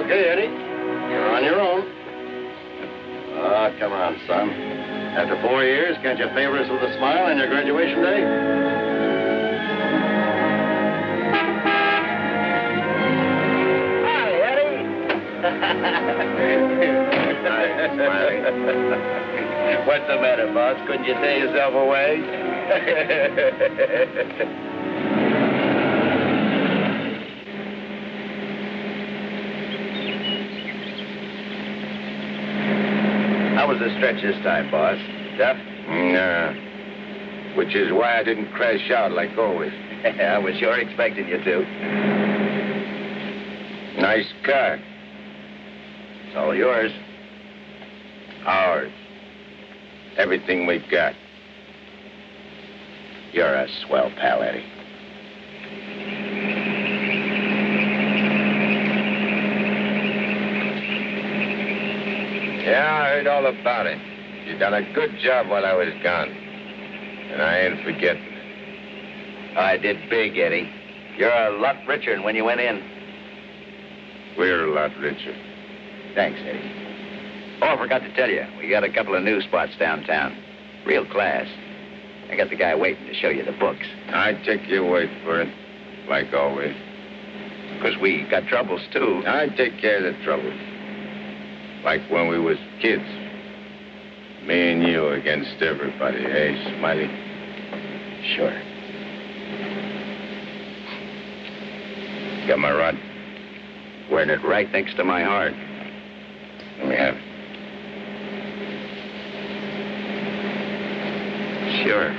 Okay, Eddie. You're on your own. Ah, come on, son. After 4 years, can't you favor us with a smile on your graduation day? Hi, Eddie. Hi, Smiley. What's the matter, boss? Couldn't you tear yourself away? How was the stretch this time, boss? Tough? Nah. Which is why I didn't crash out like always. I was sure expecting you to. Nice car. It's all yours. Ours. Everything we got. You're a swell pal, Eddie. Yeah, I heard all about it. You done a good job while I was gone. And I ain't forgetting. I did big, Eddie. You're a lot richer than when you went in. We're a lot richer. Thanks, Eddie. Oh, I forgot to tell you. We got a couple of new spots downtown. Real class. I got the guy waiting to show you the books. I take your word for it, like always. Because we got troubles, too. I take care of the troubles. Like when we was kids. Me and you against everybody, eh, Smiley? Sure. Got my rod? Wearing it right next to my heart. Let me have it. Sure.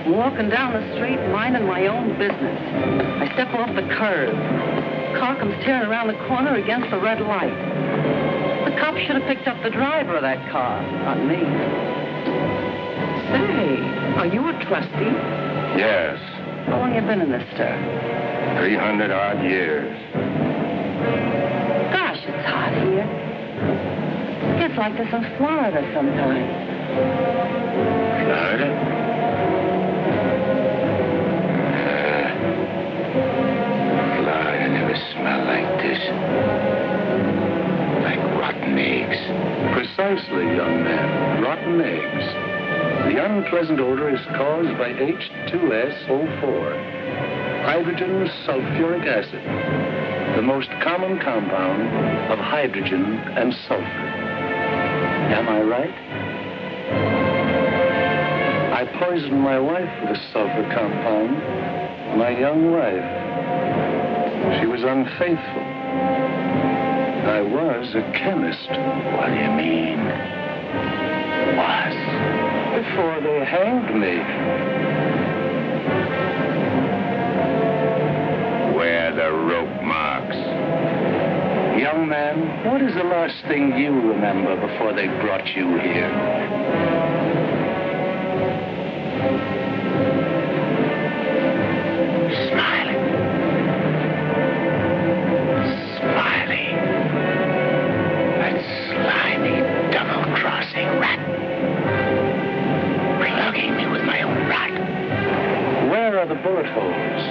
Walking down the street, minding my own business. I step off the curb. Car comes tearing around the corner against the red light. The cop should have picked up the driver of that car, not me. Say, are you a trustee? Yes. How long you been in this stir? 300-odd years. Gosh, it's hot here. It's like this in Florida sometimes. Florida? Florida never smelled like this. Like rotten eggs. Precisely, young man. Rotten eggs. The unpleasant odor is caused by H2SO4, hydrogen sulfuric acid, the most common compound of hydrogen and sulfur. Am I right? I poisoned my wife with a sulfur compound, my young wife. She was unfaithful. I was a chemist. What do you mean? Was? Before they hanged me. Where are the rope marks? Young man, what is the last thing you remember before they brought you here? Smiley. That slimy, double-crossing rat. Plugging me with my own rod. Where are the bullet holes?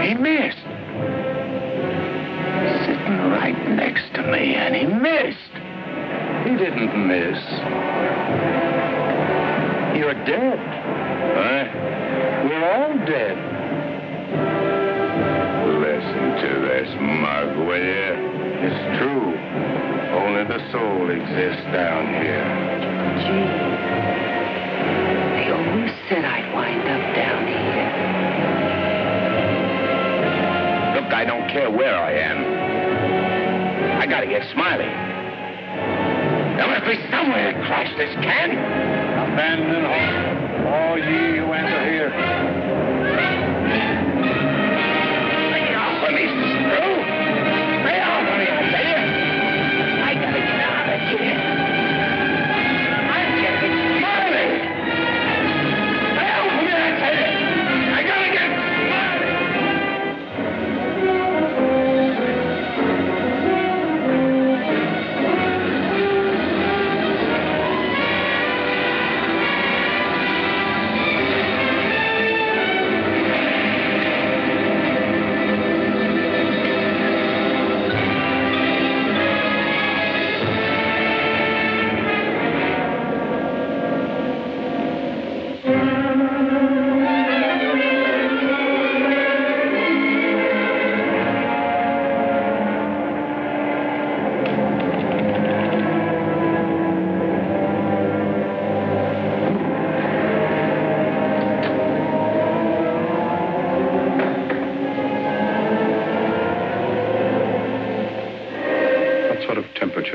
He missed. Sitting right next to me, and he missed. He didn't miss. You're dead. Huh? We're all dead. Listen to this, mug, will you? It's true. Only the soul exists down here. Gee, they always said I'd wind up down here. I don't care where I am. I gotta get Smiley. There must be somewhere to crash this can. Abandon hope, all ye who enter here. Lay off of me, screw. Lay off of me, I tell you. I gotta get out of here. I'm getting Smiley. Lay off of me, I tell you. I gotta get Smiley.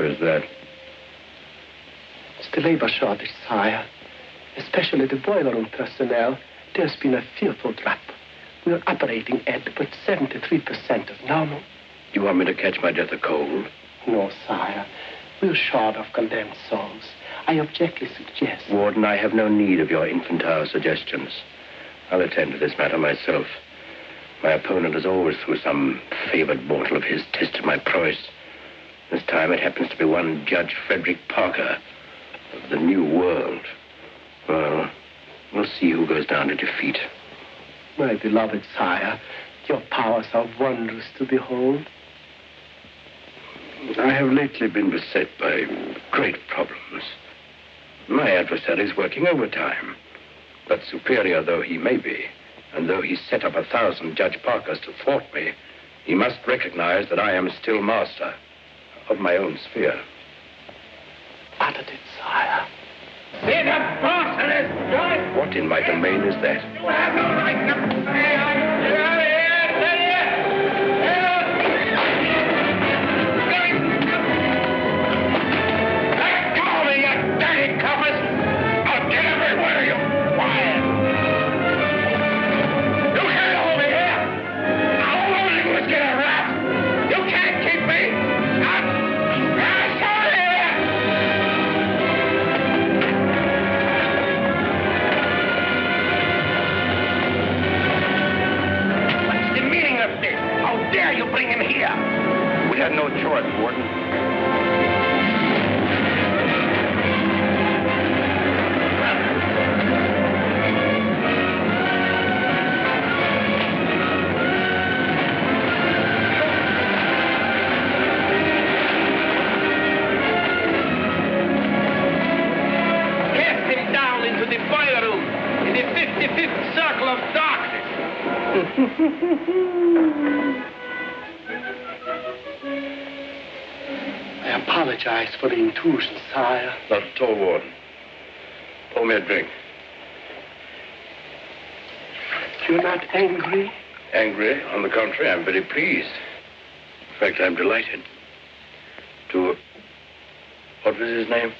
Is that? It's the labor shortage, sire. Especially the boiler room personnel. There's been a fearful drop. We're operating at but 73% of normal. You want me to catch my death of cold? No, sire. We're short of condemned souls. I objectly suggest... Warden, I have no need of your infantile suggestions. I'll attend to this matter myself. My opponent has always, through some favored mortal of his, tested my prowess. This time it happens to be one Judge Frederick Parker of the New World. Well, we'll see who goes down to defeat. My beloved sire, your powers are wondrous to behold. I have lately been beset by great problems. My adversary is working overtime. But superior though he may be, and though he set up 1,000 Judge Parkers to thwart me, he must recognize that I am still master of my own sphere. Uttered it, sire. See the boss of this joint? What in my domain is that? You have no right to say I'm get out of here, I tell you! Let go of me, you dirty coppers! I'll get everywhere you quiet! You can't hold me here! I'll only was get a rat! You can't keep me! How dare you bring him here? We had no choice, Warden. Cast him down into the boiler room in the 55th circle of darkness. I apologize for the intrusion, sire. Not at all, Warden. Pour me a drink. You're not angry? Angry? On the contrary, I'm very pleased. In fact, I'm delighted to What was his name?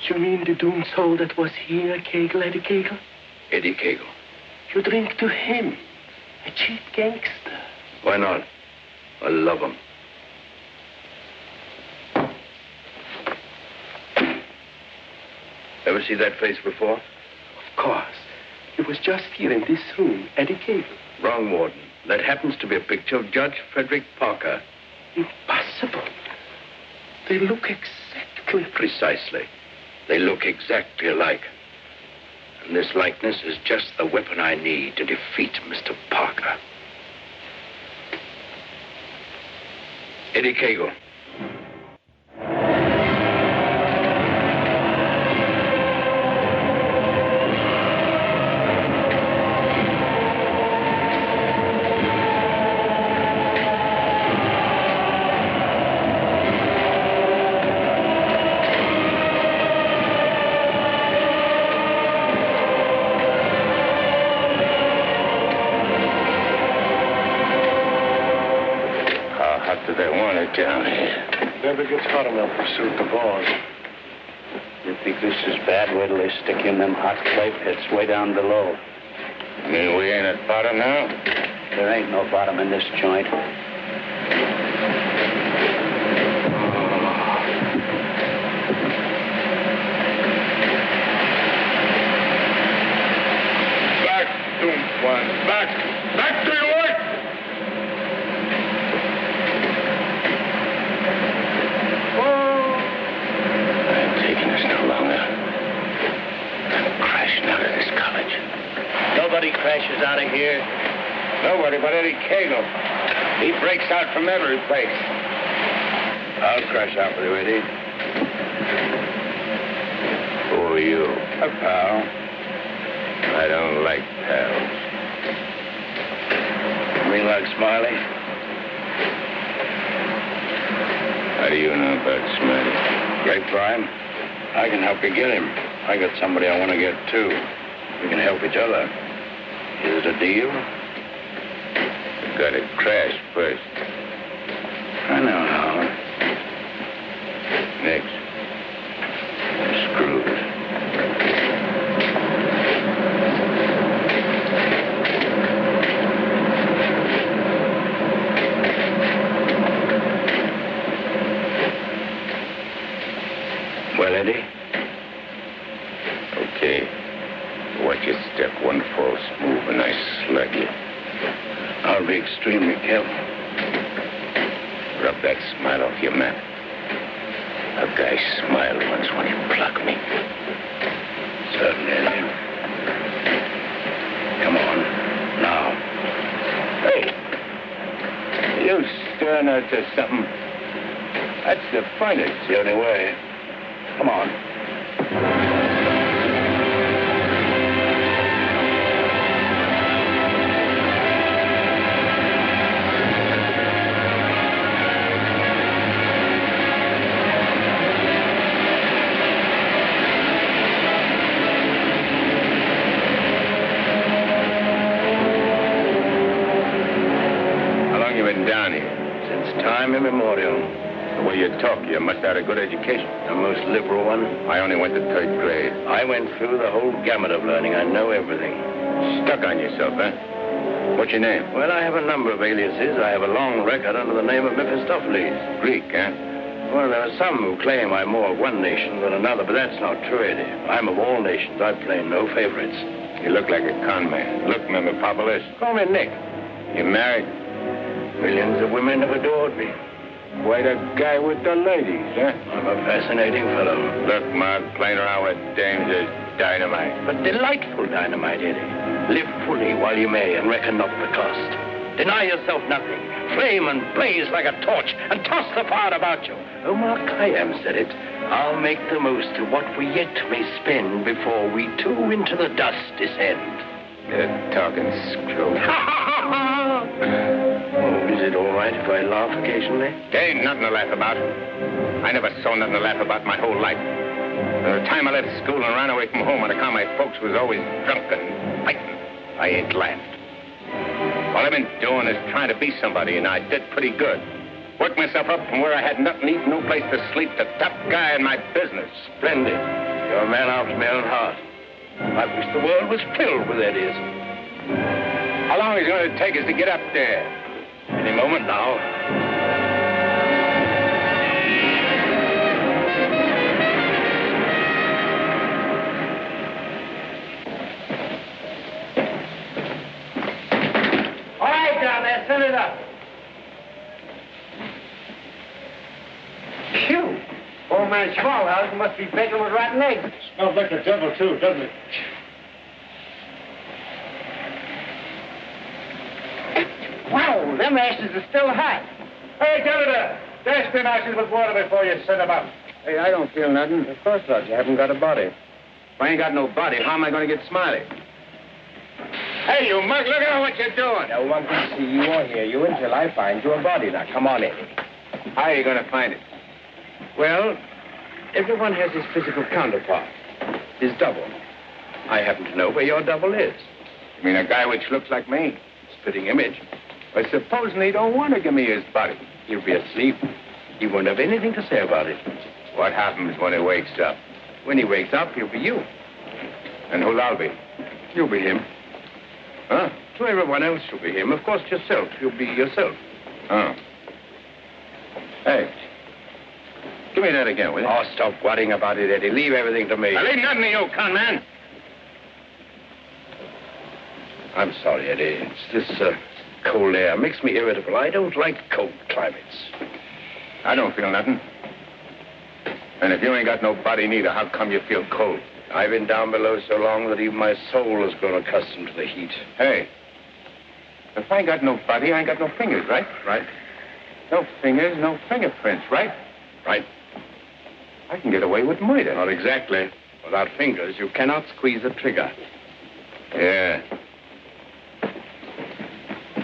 You mean the doomed soul that was here, Kegel, Eddie Kegel? Eddie Kegel. You drink to him, a cheap gangster. Why not? I love him. Ever see that face before? Of course. It was just here in this room, Eddie Kegel. Wrong, Warden. That happens to be a picture of Judge Frederick Parker. Impossible. They look exactly... Precisely. They look exactly alike. And this likeness is just the weapon I need to defeat Mr. Parker. Eddie Kegel. Down here. Never gets hot enough to suit the boss. You think this is bad? Wait till they stick you in them hot clay pits way down below. You mean we ain't at bottom now? There ain't no bottom in this joint. Back, doomed one. Back to your work! Nobody crashes out of here. Nobody but Eddie Kegel. He breaks out from every place. I'll crash out with you, Eddie. Who are you? A pal. I don't like pals. You mean like Smiley? How do you know about Smiley? Grapevine. I can help you get him. I got somebody I want to get, too. We can help each other. Is it a deal? You gotta crash first. I know how. Next. Screws. Well, Eddie? Okay. Watch your step. One false move and I slug you. I'll be extremely careful. Rub that smile off your map. A guy smiled once when he plucked me. Certainly, Eddie. Come on. Now. Hey! You stirring her to something. That's the fun. It's the only way. Come on. Down here. Since time immemorial. The way you talk, you must have had a good education. The most liberal one. I only went to 3rd grade. I went through the whole gamut of learning. I know everything. Stuck on yourself, huh? What's your name? Well, I have a number of aliases. I have a long record under the name of Mephistopheles. Greek, huh? Well, there are some who claim I'm more of one nation than another, but that's not true, Eddie. I'm of all nations. I play no favorites. You look like a con man. Look, Mephistopheles. Call me Nick. You married? Millions of women have adored me. Quite a guy with the ladies, huh? I'm a fascinating fellow. Look, Mark, playing around with dames is dynamite. But delightful dynamite, Eddie. Live fully while you may and reckon not the cost. Deny yourself nothing. Flame and blaze like a torch and toss the fire about you. Omar Khayyam said it. I'll make the most of what we yet may spend before we too into the dust descend. You're talking screw. Oh, is it all right if I laugh occasionally? There ain't nothing to laugh about. I never saw nothing to laugh about my whole life. From the time I left school and ran away from home on account my folks was always drunk and fighting, I ain't laughed. All I've been doing is trying to be somebody, and I did pretty good. Worked myself up from where I had nothing to eat, no place to sleep, to top guy in my business. Splendid. You're a man after my own heart. I wish the world was filled with Eddies. How long is it going to take us to get up there? Any moment now. All right, down there, send it up. Phew. Old man Smallhouse must be begging with rotten eggs. Smells like the devil, too, doesn't it? Wow, them ashes are still hot. Hey, Janitor, dash them ashes with water before you set them up. Hey, I don't feel nothing. Of course not. You haven't got a body. If I ain't got no body, how am I going to get Smiley? Hey, you mug, look at what you're doing. No one can see you or hear you until I find your body. Now, come on, Eddie. How are you going to find it? Well, everyone has his physical counterpart, his double. I happen to know where your double is. You mean a guy which looks like me? Spitting image. But supposing he don't want to give me his body? He'll be asleep. He won't have anything to say about it. What happens when he wakes up? When he wakes up, he'll be you. And who'll I be? You'll be him. Huh? To everyone else, you'll be him. Of course, yourself. You'll be yourself. Oh. Hey. Give me that again, will you? Oh, stop worrying about it, Eddie. Leave everything to me. I leave nothing to you, con man. I'm sorry, Eddie. It's this cold air makes me irritable. I don't like cold climates. I don't feel nothing. And if you ain't got no body neither, how come you feel cold? I've been down below so long that even my soul has grown accustomed to the heat. Hey, if I ain't got no body, I ain't got no fingers, right? Right? No fingers, no fingerprints, right? Right. I can get away with murder. Not exactly. Without fingers, you cannot squeeze the trigger. Yeah.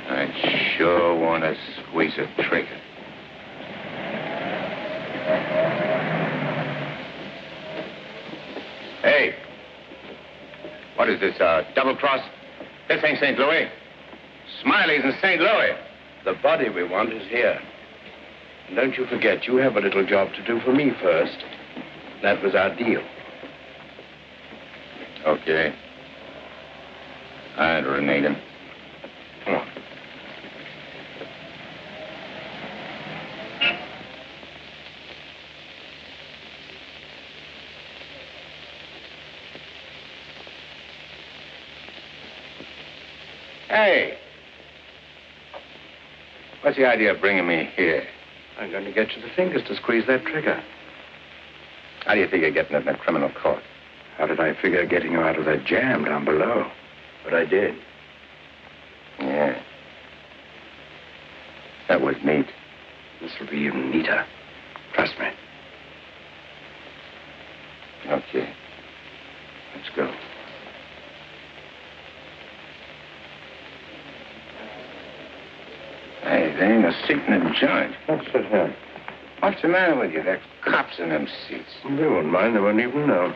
I sure want to squeeze a trigger. Hey. What is this, double cross? This ain't St. Louis. Smiley's in St. Louis. The body we want is here. And don't you forget, you have a little job to do for me first. That was our deal. Okay. I'd renege him. Come on. Hey. What's the idea of bringing me here? I'm going to get you the fingers to squeeze that trigger. How do you figure getting it in a criminal court? How did I figure getting you out of that jam down below? But I did. Yeah. That was neat. This will be even neater. Trust me. Okay. Let's go. Hey, there ain't a seat in the joint. Let's sit here. What's the matter with you? There are cops in them seats. They won't mind. They won't even know.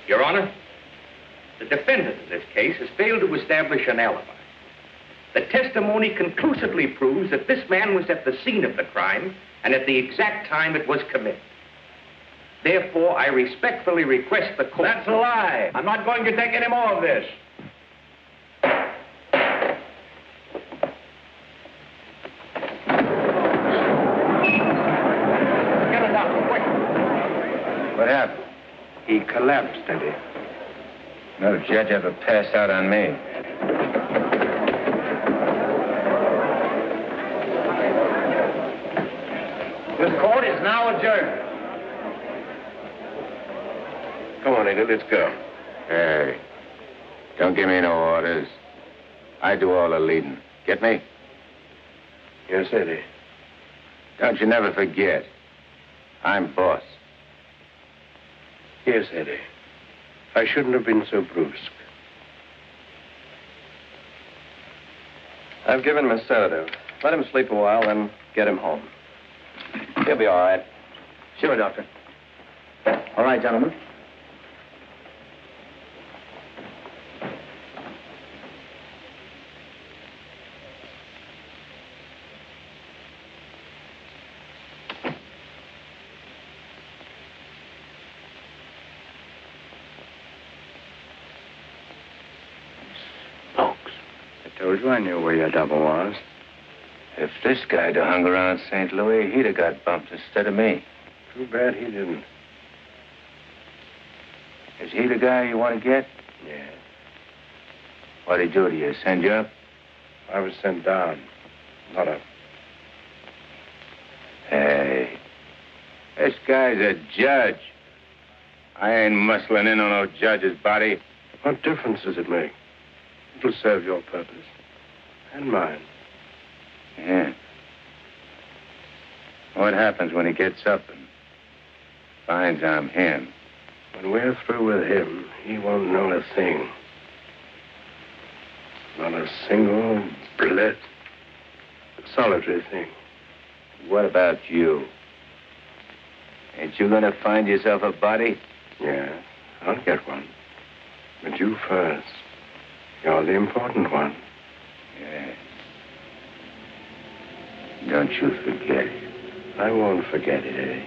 Your Honor, the defendant in this case has failed to establish an alibi. The testimony conclusively proves that this man was at the scene of the crime and at the exact time it was committed. Therefore, I respectfully request the court... That's a lie. I'm not going to take any more of this. Get a doctor, quick. What happened? He collapsed, Eddie. No judge ever passed out on me. This court is now adjourned. Come on, Eddie, let's go. Hey, don't give me no orders. I do all the leading. Get me? Yes, Eddie. Don't you never forget. I'm boss. Yes, Eddie. I shouldn't have been so brusque. I've given him a sedative. Let him sleep a while, then get him home. He'll be all right. Sure, Doctor. All right, gentlemen. I told you I knew where your double was. If this guy'd have hung around St. Louis, he'd have got bumped instead of me. Too bad he didn't. Is he the guy you want to get? Yeah. What'd he do to you? Send you up? I was sent down, not up. Hey, this guy's a judge. I ain't muscling in on no judge's body. What difference does it make? It'll serve your purpose. And mine. Yeah. What happens when he gets up and finds I'm him? When we're through with him, he won't know a thing. Not a single blit. Solitary thing. What about you? Ain't you gonna find yourself a body? Yeah, I'll get one. But you first. You're the important one. Yeah. Don't you forget it. I won't forget it, eh?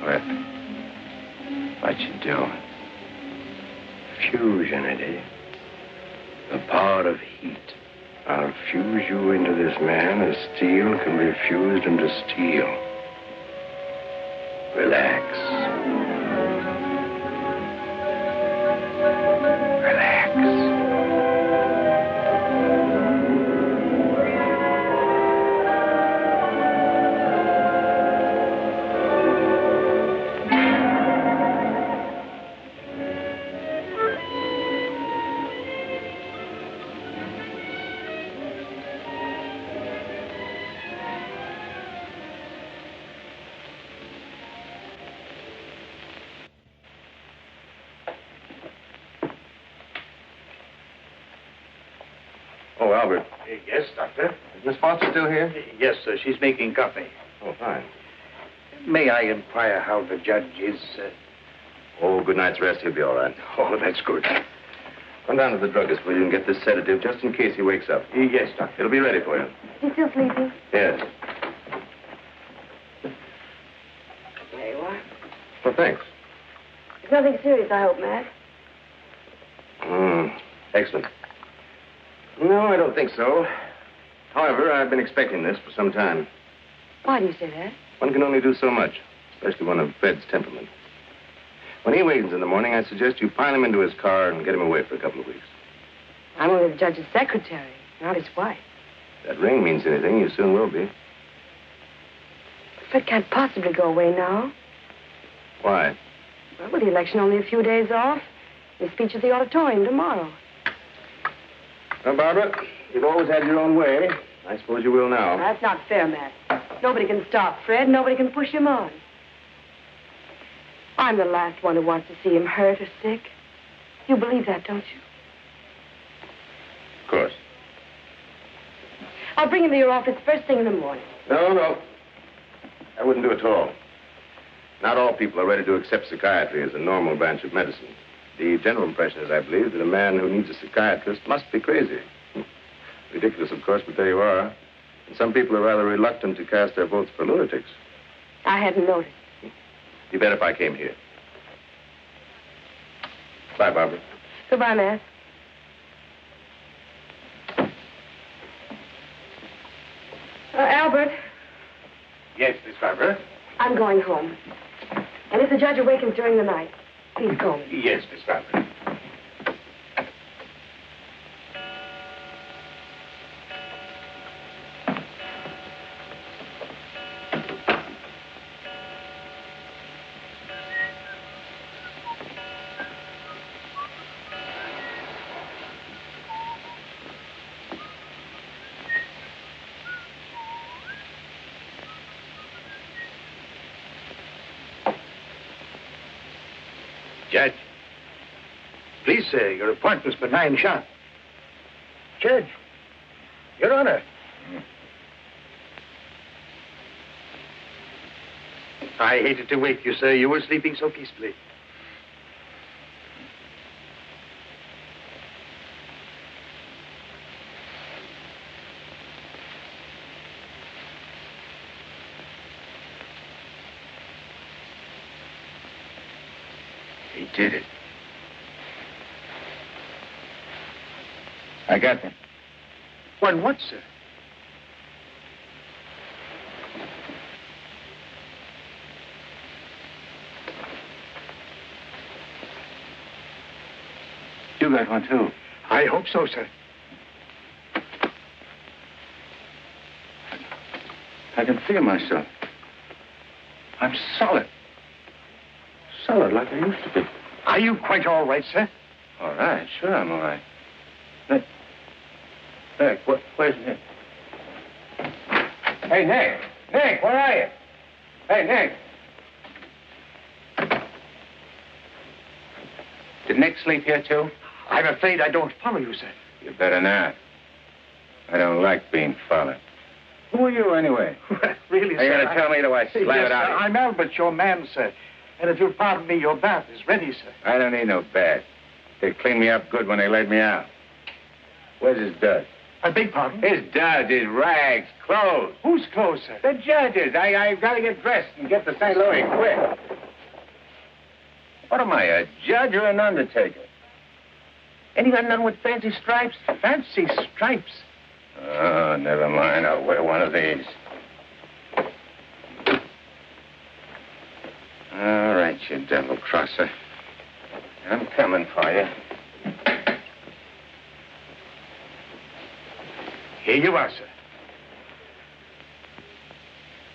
What? What you doing? Fusion, Eddie. The power of heat. I'll fuse you into this man as steel can be fused into steel. Relax. Oh, Albert. Yes, Doctor? Is Miss Foster still here? Yes, sir. She's making coffee. Oh, fine. May I inquire how the judge is? Oh, good night's rest. He'll be all right. Oh, that's good. Run down to the druggist, will you, and get this sedative just in case he wakes up. Yes, Doctor. It'll be ready for you. He's still sleeping? Yes. There you are. Well, thanks. It's nothing serious, I hope, Matt. Excellent. No, I don't think so. However, I've been expecting this for some time. Why do you say that? One can only do so much, especially one of Fred's temperament. When he awakens in the morning, I suggest you pile him into his car and get him away for a couple of weeks. I'm only the judge's secretary, not his wife. If that ring means anything, you soon will be. Fred can't possibly go away now. Why? Well, with the election only a few days off, his speech at the auditorium tomorrow. Well, Barbara, you've always had your own way. I suppose you will now. That's not fair, Matt. Nobody can stop Fred. Nobody can push him on. I'm the last one who wants to see him hurt or sick. You believe that, don't you? Of course. I'll bring him to your office first thing in the morning. No. I wouldn't do it at all. Not all people are ready to accept psychiatry as a normal branch of medicine. The general impression is, I believe, that a man who needs a psychiatrist must be crazy. Ridiculous, of course, but there you are. And some people are rather reluctant to cast their votes for lunatics. I hadn't noticed. Be better if I came here. Bye, Barbara. Goodbye, Matt. Albert. Yes, Miss Barbara? I'm going home. And if the judge awakens during the night, please call me. Yes, Miss Barbara. Judge, please, sir, your appointment's for 9 sharp. corner. I hated to wake you, sir. You were sleeping so peacefully. He did it. I got them. Won what, sir? You got one, too. I hope so, sir. I can feel myself. I'm solid. Solid like I used to be. Are you quite all right, sir? All right, sure I'm all right. Nick, where's Nick? Hey, Nick. Nick, where are you? Hey, Nick. Did Nick sleep here, too? I'm afraid I don't follow you, sir. You better not. I don't like being followed. Who are you, anyway? Really, Are you sir? going to tell me, or do I slam Yes, it out sir, of you? I'm Albert, your man, sir. And if you'll pardon me, your bath is ready, sir. I don't need no bath. They cleaned me up good when they let me out. Where's his duds? I beg pardon? His duds, his rags, clothes. Whose clothes, sir? The judge's. I've got to get dressed and get to St. Louis quick. What am I, a judge or an undertaker? Ain't you got none with fancy stripes? Fancy stripes. Oh, never mind. I'll wear one of these. All right, you devil crosser. I'm coming for you. Here you are, sir.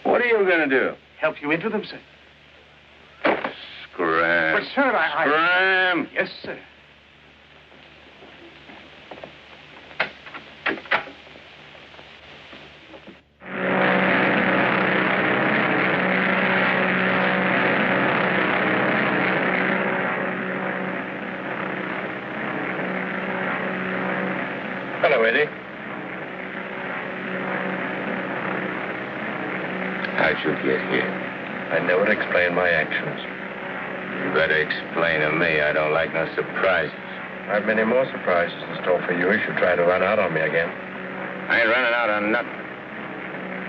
What are you going to do? Help you into them, sir. Scram. But, sir, I... Scram. Yes, sir. Hello, Eddie. How'd you get here? I never explain my actions. You better explain to me. I don't like no surprises. I've many more surprises in store for you if you try to run out on me again. I ain't running out on nothing.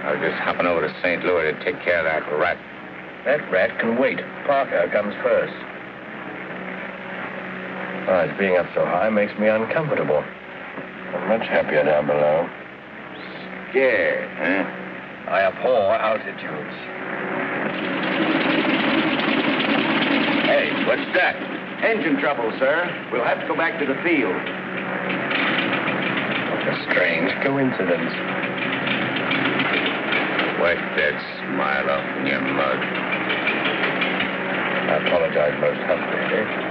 I was just hopping over to St. Louis to take care of that rat. That rat can wait. Parker comes first. Besides, being up so high makes me uncomfortable. I'm much happier down below. Scared, huh? I abhor altitudes. Hey, what's that? Engine trouble, sir. We'll have to go back to the field. What a strange coincidence. Wipe that smile off in your mug. I apologize most humbly, eh?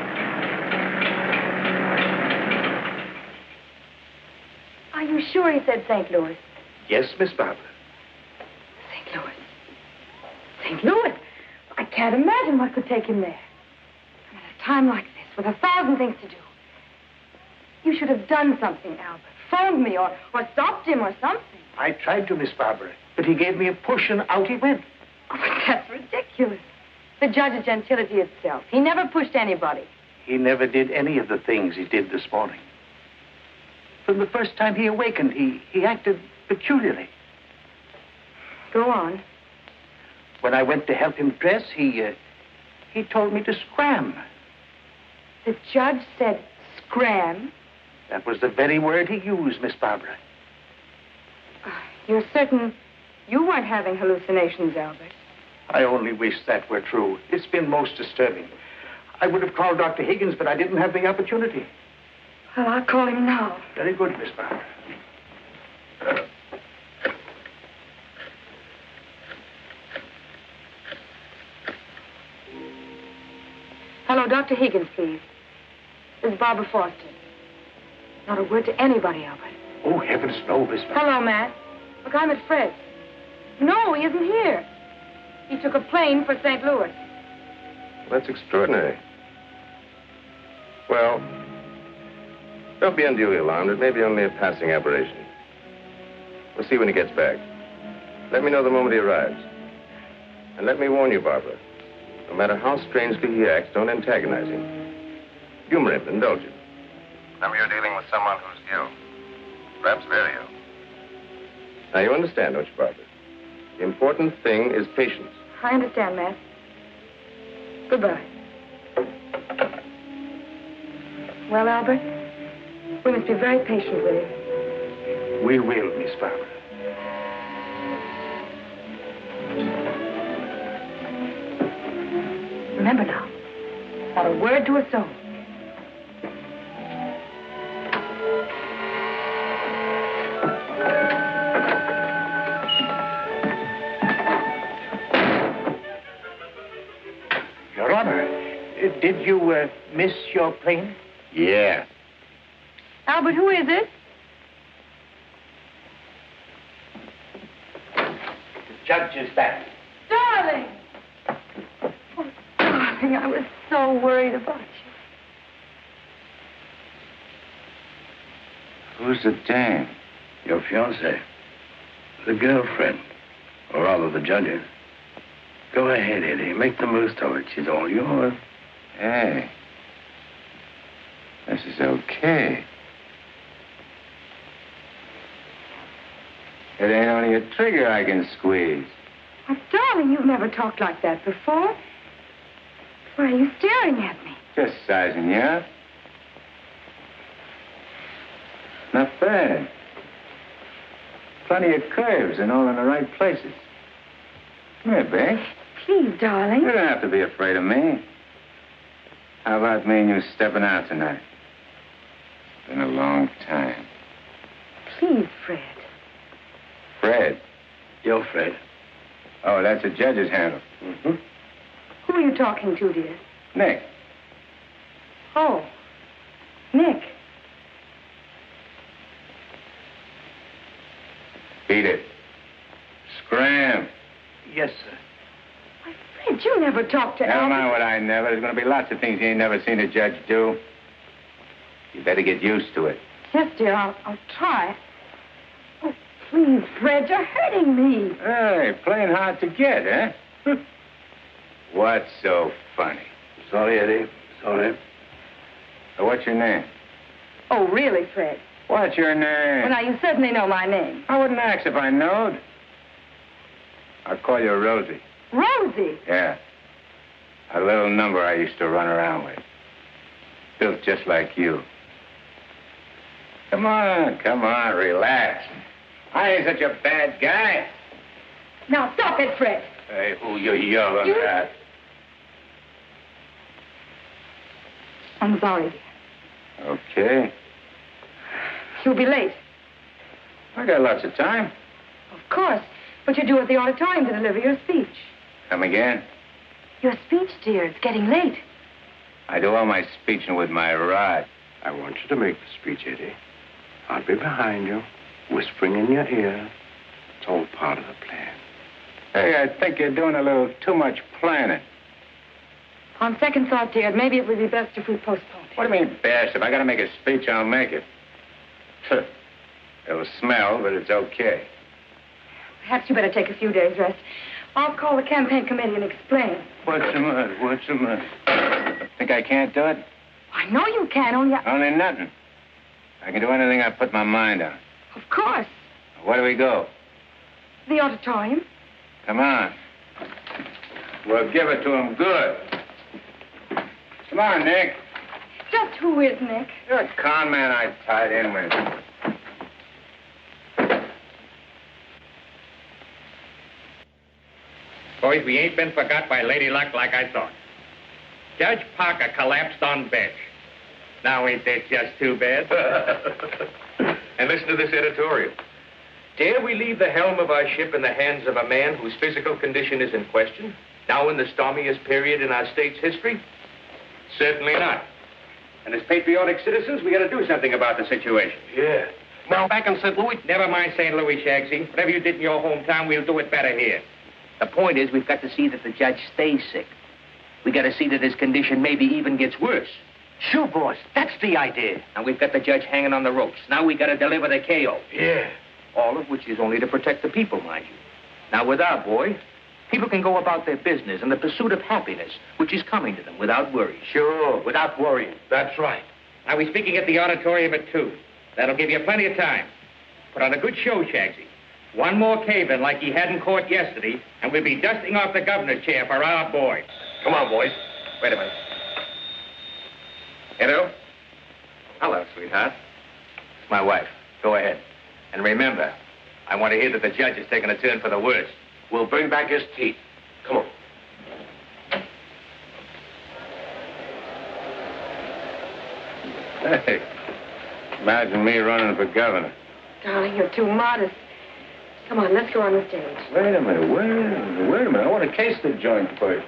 Are you sure he said St. Louis? Yes, Miss Barbara. St. Louis. St. Louis? I can't imagine what could take him there. And at a time like this, with 1,000 things to do. You should have done something, Albert. Phoned me or stopped him or something. I tried to, Miss Barbara, but he gave me a push and out he went. Oh, but that's ridiculous. The judge is gentility itself. He never pushed anybody. He never did any of the things he did this morning. From the first time he awakened, he acted peculiarly. Go on. When I went to help him dress, he told me to scram. The judge said scram? That was the very word he used, Miss Barbara. You're certain you weren't having hallucinations, Albert? I only wish that were true. It's been most disturbing. I would have called Dr. Higgins, but I didn't have the opportunity. Well, I'll call him now. Very good, Miss Barbara. Hello, Dr. Higgins, please. This is Barbara Foster. Not a word to anybody, Albert. Oh, heavens, no, Miss Barbara. Hello, Matt. Look, I'm at Fred's. No, he isn't here. He took a plane for St. Louis. That's extraordinary. Well, don't be unduly alarmed. It may be only a passing aberration. We'll see when he gets back. Let me know the moment he arrives. And let me warn you, Barbara. No matter how strangely he acts, don't antagonize him. Humor him, indulge him. Remember, you're dealing with someone who's ill. Perhaps very ill. Now, you understand, don't you, Barbara? The important thing is patience. I understand, Matt. Goodbye. Well, Albert, we must be very patient with him. We will, Miss Barbara. Remember now, not a word to a soul. Your Honor, did you miss your plane? Yeah. Albert, who is it? The judge is back. Darling! Oh, darling, I was so worried about you. Who's the dame? Your fiancée. The girlfriend. Or rather, the judge's. Go ahead, Eddie. Make the most of it. She's all yours. Hey. This is okay. It ain't only a trigger I can squeeze. Oh, darling, you've never talked like that before. Why are you staring at me? Just sizing you up. Not bad. Plenty of curves and all in the right places. Come here, babe. Please, darling. You don't have to be afraid of me. How about me and you stepping out tonight? It's been a long time. Please, Fred. Fred? Yo, Fred. Oh, that's a judge's handle. Mm-hmm. Who are you talking to, dear? Nick. Oh, Nick. Beat it. Scram. Yes, sir. Why, Fred, you never talked to Never Albert. mind what I never. There's going to be lots of things you ain't never seen a judge do. You better get used to it. Yes, dear, I'll try. Oh, please, Fred, you're hurting me. Hey, playing hard to get, huh? What's so funny? Sorry, Eddie. Sorry. What's your name? Oh, really, Fred? What's your name? Well, now, you certainly know my name. I wouldn't ask if I knowed. I'll call you Rosie. Rosie? Yeah. A little number I used to run around with. Built just like you. Come on, relax. I ain't such a bad guy. Now, stop it, Fred. Hey, who you yelling at? I'm sorry. Okay. You'll be late. I got lots of time. Of course. But you're due at the auditorium to deliver your speech. Come again? Your speech, dear. It's getting late. I do all my speeching with my rod. I want you to make the speech, Eddie. I'll be behind you, whispering in your ear. It's all part of the plan. Hey, I think you're doing a little too much planning. On second thought, dear, maybe it would be best if we postponed it. What do you mean, best? If I gotta make a speech, I'll make it. It'll smell, but it's okay. Perhaps you better take a few days' rest. I'll call the campaign committee and explain. What's the matter? What's the matter? Think I can't do it? I know you can, Only nothing. I can do anything I put my mind on. Of course. Where do we go? The auditorium. Come on. We'll give it to him good. Come on, Nick. Just who is Nick? You're a con man I tied in with. Boys, we ain't been forgot by Lady Luck like I thought. Judge Parker collapsed on bench. Now ain't this just too bad? And listen to this editorial. Dare we leave the helm of our ship in the hands of a man whose physical condition is in question, now in the stormiest period in our state's history? Certainly not. And as patriotic citizens, we got to do something about the situation. Yeah. Now, back in St. Louis? Never mind St. Louis, Shagsy. Whatever you did in your hometown, we'll do it better here. The point is, we've got to see that the judge stays sick. We got to see that his condition maybe even gets worse. Sure, boss. That's the idea. And we've got the judge hanging on the ropes. Now we got to deliver the KO. Yeah. All of which is only to protect the people, mind you. Now, with our boy, people can go about their business in the pursuit of happiness, which is coming to them without worry. Sure. Without worrying. That's right. Are we speaking at the auditorium at 2? That'll give you plenty of time. Put on a good show, Shagsy. One more cave-in like he had in court yesterday, and we'll be dusting off the governor's chair for our boy. Come on, boys. Wait a minute. Hello? Hello, sweetheart. It's my wife. Go ahead. And remember, I want to hear that the judge has taken a turn for the worse. We'll bring back his teeth. Come on. Hey, imagine me running for governor. Darling, you're too modest. Come on, let's go on the stage. Wait a minute, wait a minute. I want to case the joint first.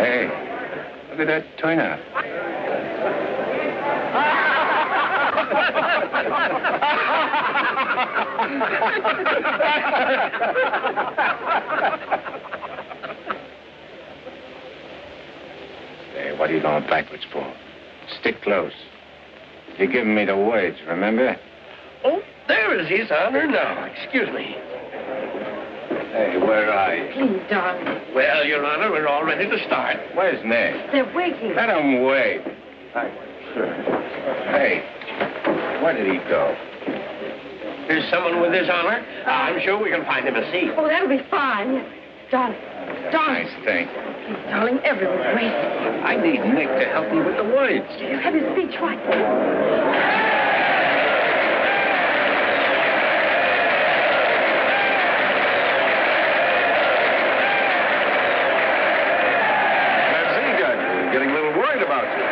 Hey, look at that turnout. Hey, what are you going backwards for? Stick close. You're giving me the words, remember? Oh, there is his honor now. Excuse me. Hey, where are you? Please, darling. Well, Your Honor, we're all ready to start. Where's Nick? They're waiting. Let him wait. Hey, where did he go? There's someone with his honor. I'm sure we can find him a seat. Oh, that'll be fine. Yes. Darling. Darling. Nice thing. Please, darling, everyone's waiting. I need Nick to help me with the words. You have his speech right there. Getting a little worried about you.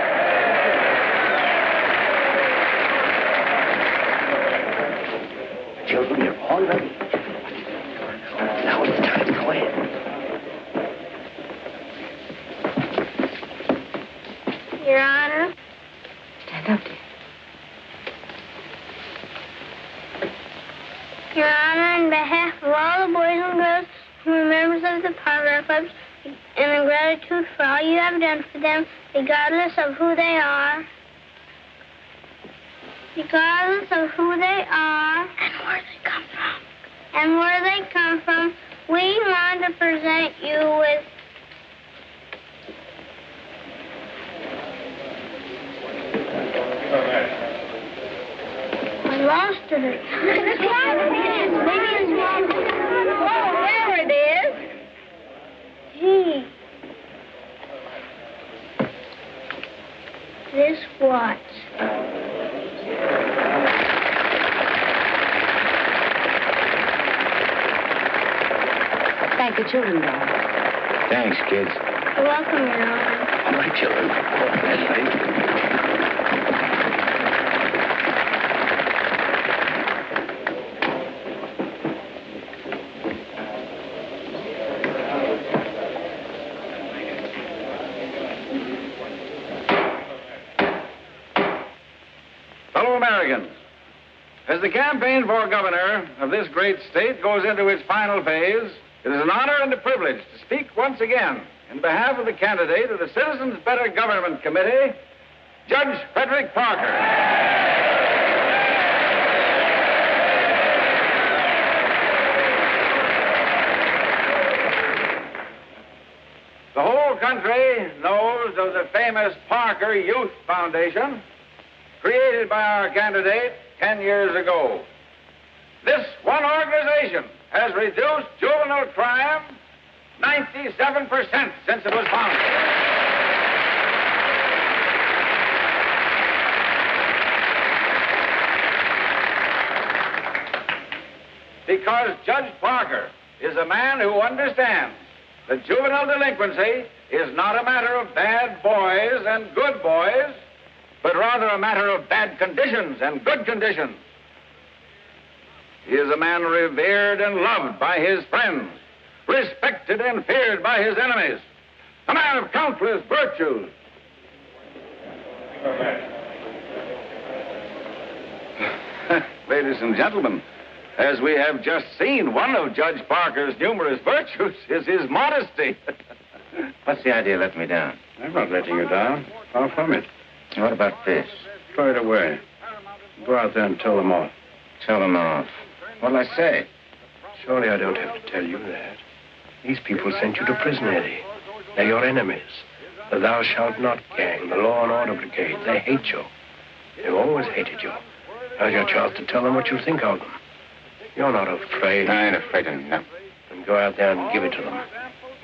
Children, you're all ready. Now it's time to go in. Your Honor. Stand up, dear. Your Honor, on behalf of all the boys and girls who are members of the Parlor Clubs, and in gratitude for all you have done for them, regardless of who they are. Regardless of who they are. And where they come from. And where they come from, we want to present you with... I lost it. Maybe it's wrong. Oh, there it is. Gee. This watch. Thank the children, darling. Thanks, kids. You're welcome, Your Honor. All right, children. That's right. Fellow Americans, as the campaign for governor of this great state goes into its final phase, it is an honor and a privilege to speak once again in behalf of the candidate of the Citizens Better Government Committee, Judge Frederick Parker. The whole country knows of the famous Parker Youth Foundation, created by our candidate 10 years ago. This one organization has reduced juvenile crime 97% since it was founded. Because Judge Parker is a man who understands that juvenile delinquency is not a matter of bad boys and good boys, but rather a matter of bad conditions and good conditions. He is a man revered and loved by his friends, respected and feared by his enemies, a man of countless virtues. Ladies and gentlemen, as we have just seen, one of Judge Parker's numerous virtues is his modesty. What's the idea of letting me down? I'm not letting you down. Far from it. What about this? Throw it away. Go out there and tell them off. Tell them off. What'll I say? Surely I don't have to tell you that. These people sent you to prison, Eddie. They're your enemies. The Thou Shalt Not gang, the Law and Order Brigade. They hate you. They've always hated you. Now's your chance to tell them what you think of them. You're not afraid. I ain't afraid of nothing. Then go out there and give it to them.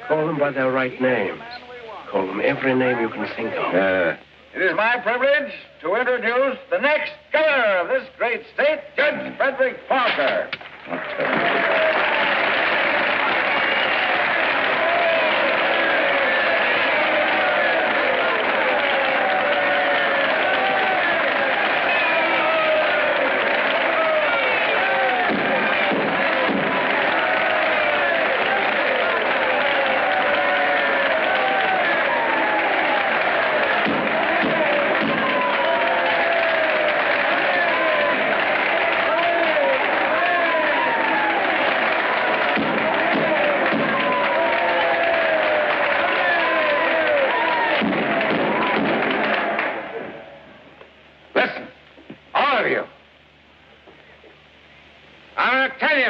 Call them by their right names. Call them every name you can think of. It is my privilege to introduce the next governor of this great state, Judge Frederick Parker.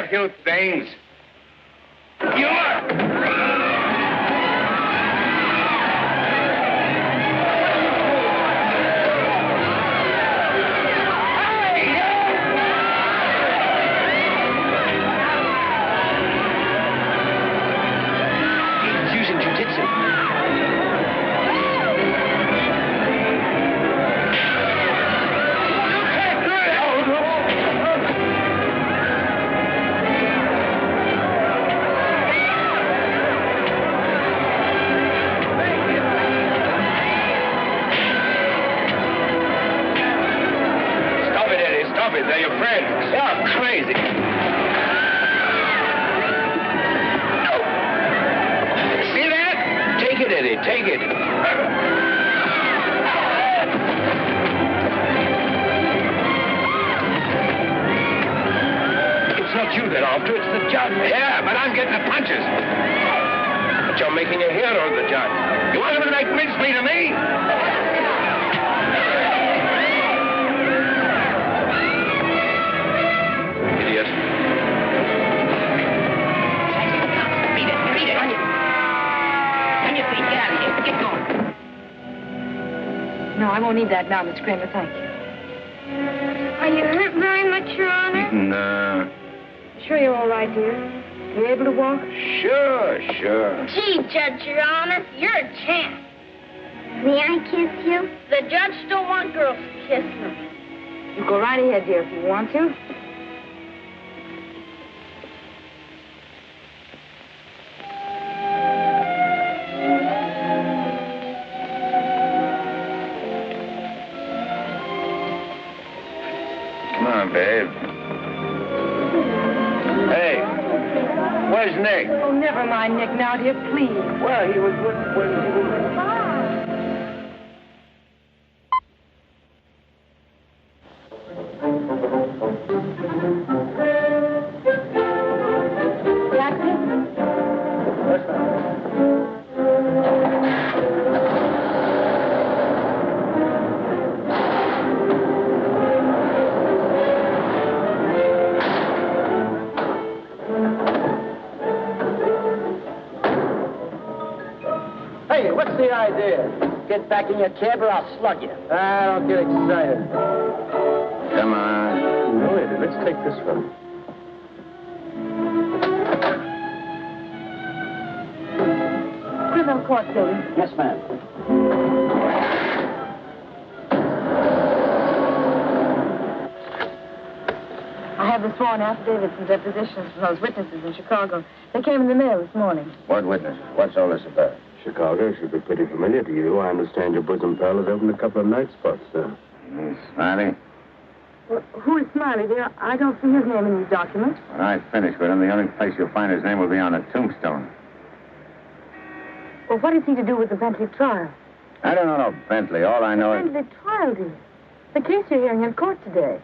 Few things. You He's using jiu-jitsu. They're your friends. You're crazy. See that? Take it, Eddie. Take it. It's not you they're after. It's the judge. Yeah, but I'm getting the punches. But you're making a hero of the judge. You want him to make mincemeat of me? No, I won't need that now, Miss Kramer, thank you. Are you hurt very much, Your Honor? No. Sure you're all right, dear? You able to walk? Sure. Gee, Judge, Your Honor, you're a champ. May I kiss you? The judge don't want girls to kiss him. You go right ahead, dear, if you want to. Come on, babe. Hey, where's Nick? Oh, never mind, Nick, now, dear, please. Well, he was when he was... Hey, what's the idea? Get back in your cab or I'll slug you. Don't get excited. Come on. No, Eddie, let's take this one. Criminal court, Billy. Yes, ma'am. I have the sworn affidavits and depositions from those witnesses in Chicago. They came in the mail this morning. What witnesses? What's all this about? Chicago should be pretty familiar to you. I understand your bosom pal has opened a couple of night spots there. Smiley? Well, who is Smiley, dear? I don't see his name in these documents. When I finish with him, the only place you'll find his name will be on a tombstone. Well, what is he to do with the Bentley trial? I don't know no Bentley. All I know is... Bentley trial, dear. The case you're hearing in court today.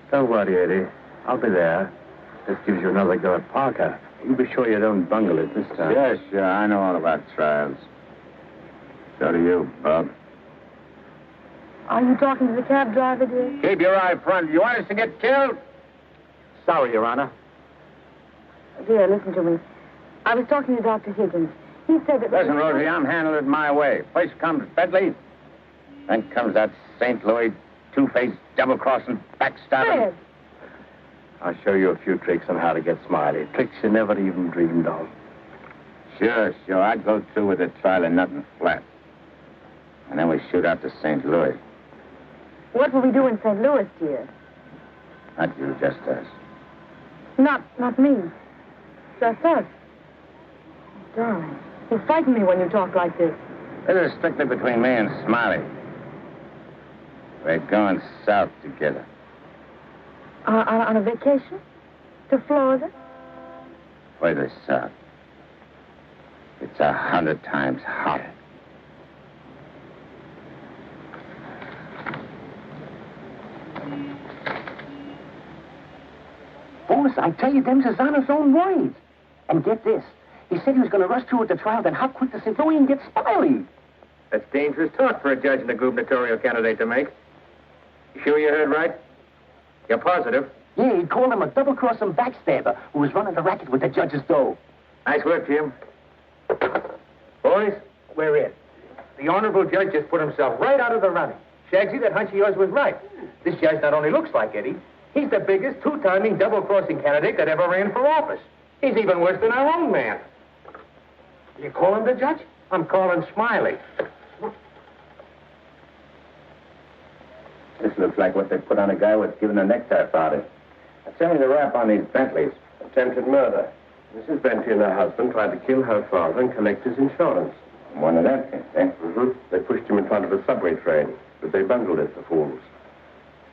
Don't worry, Eddie. I'll be there. This gives you another go at Parker. You be sure you don't bungle it this time. Sure. I know all about trials. So do you, Bob. Are you talking to the cab driver, dear? Keep your eye front. You want us to get killed? Sorry, Your Honor. Dear, listen to me. I was talking to Dr. Higgins. He said that... Listen, Rosie, I'm handling it my way. First comes Bentley, then comes that St. Louis two-faced, double-crossing, backstabbing. Fred! I'll show you a few tricks on how to get Smiley. Tricks you never even dreamed of. Sure. I'd go through with the trial and nothing flat. And then we shoot out to St. Louis. What will we do in St. Louis, dear? Not you, just us. Not me. Just us. Darling, you frighten me when you talk like this. This is strictly between me and Smiley. We're going south together. On a vacation? To Florida? Further south. It's 100 times hotter. Boss, I tell you, them's his honor's own words. And get this. He said he was going to rush through with the trial, then how quick the St. Louis and get Smiley. That's dangerous talk for a judge and a gubernatorial candidate to make. You sure you heard right? You're positive? Yeah, he called him a double-crossing backstabber who was running the racket with the judge's dough. Nice work, Jim. Boys, we're in. The honorable judge just put himself right out of the running. Shagsy, that hunch of yours was right. This judge not only looks like Eddie, he's the biggest two-timing double-crossing candidate that ever ran for office. He's even worse than our own man. You calling the judge? I'm calling Smiley. This looks like what they put on a guy with giving a necktie party. Tell me the rap on these Bentleys. Attempted murder. Mrs. Bentley and her husband tried to kill her father and collect his insurance. One of that kind, eh? Mm-hmm. They pushed him in front of a subway train, but they bungled it, the fools.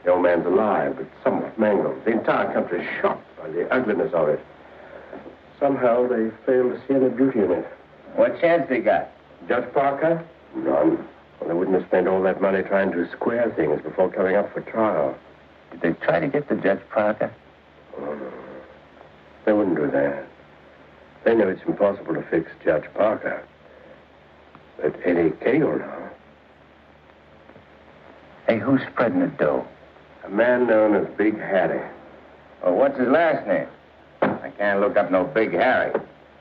The old man's alive, but somewhat mangled. The entire country is shocked by the ugliness of it. Somehow they failed to see any beauty in it. What chance they got? Judge Parker? None. Well, they wouldn't have spent all that money trying to square things before coming up for trial. Did they try to get the Judge Parker? Oh, no. They wouldn't do that. They know it's impossible to fix Judge Parker. But Eddie Cagle now. Hey, who's spreading the dough? A man known as Big Harry. Well, what's his last name? I can't look up no Big Harry.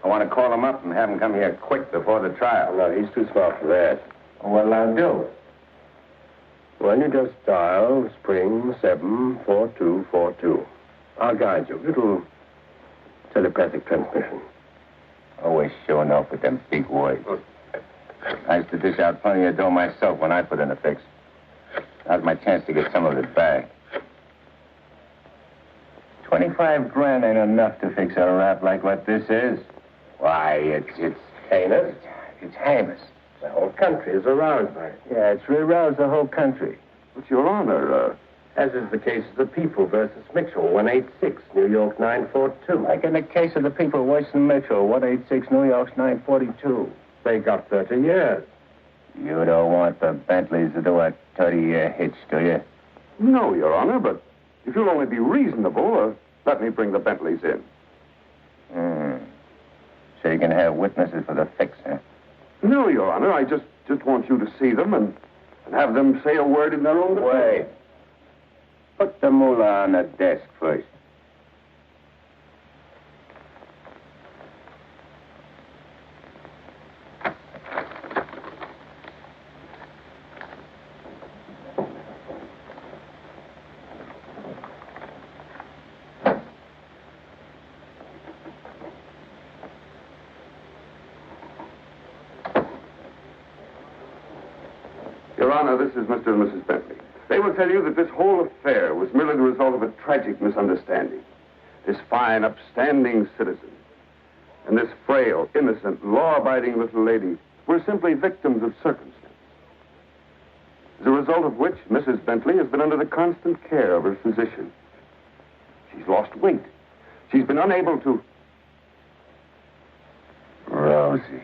I want to call him up and have him come here quick before the trial. No, he's too smart for that. Well, what'll I do? Well, you just dial spring 74242. I'll guide you. Little telepathic transmission. Always showing off with them big words. I used to dish out plenty of dough myself when I put in a fix. Now's my chance to get some of it back. 25 grand ain't enough to fix a rap like what this is. Why, it's heinous. It's heinous. The whole country is aroused by it. Yeah, it's aroused the whole country. But, Your Honor, as is the case of the People versus Mitchell, 186, New York 942. Like in the case of the People, Weston Mitchell, 186, New York's 942. They got 30 years. You don't want the Bentleys to do a 30-year hitch, do you? No, Your Honor, but if you'll only be reasonable, let me bring the Bentleys in. So you can have witnesses for the fix, huh? No, Your Honor, I just want you to see them and have them say a word in their own defense. Wait. Put the moolah on the desk first. Your Honor, this is Mr. and Mrs. Bentley. They will tell you that this whole affair was merely the result of a tragic misunderstanding. This fine, upstanding citizen and this frail, innocent, law-abiding little lady were simply victims of circumstance. As a result of which, Mrs. Bentley has been under the constant care of her physician. She's lost weight. She's been unable to... Rosie.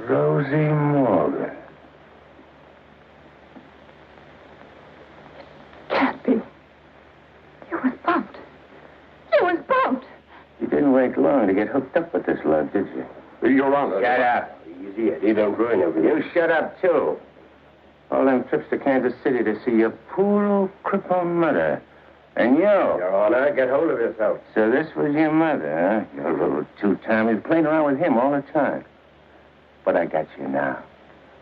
Rosie Morgan. Can't be. You was bumped. You was bumped. You didn't wake long to get hooked up with this love, did you? Your Honor. Shut up. Easy, Eddie. Don't ruin everything. You shut up, too. All them trips to Kansas City to see your poor old crippled mother. And you. Your Honor, get hold of yourself. So this was your mother, huh? Your little two-timer. You're playing around with him all the time. But I got you now.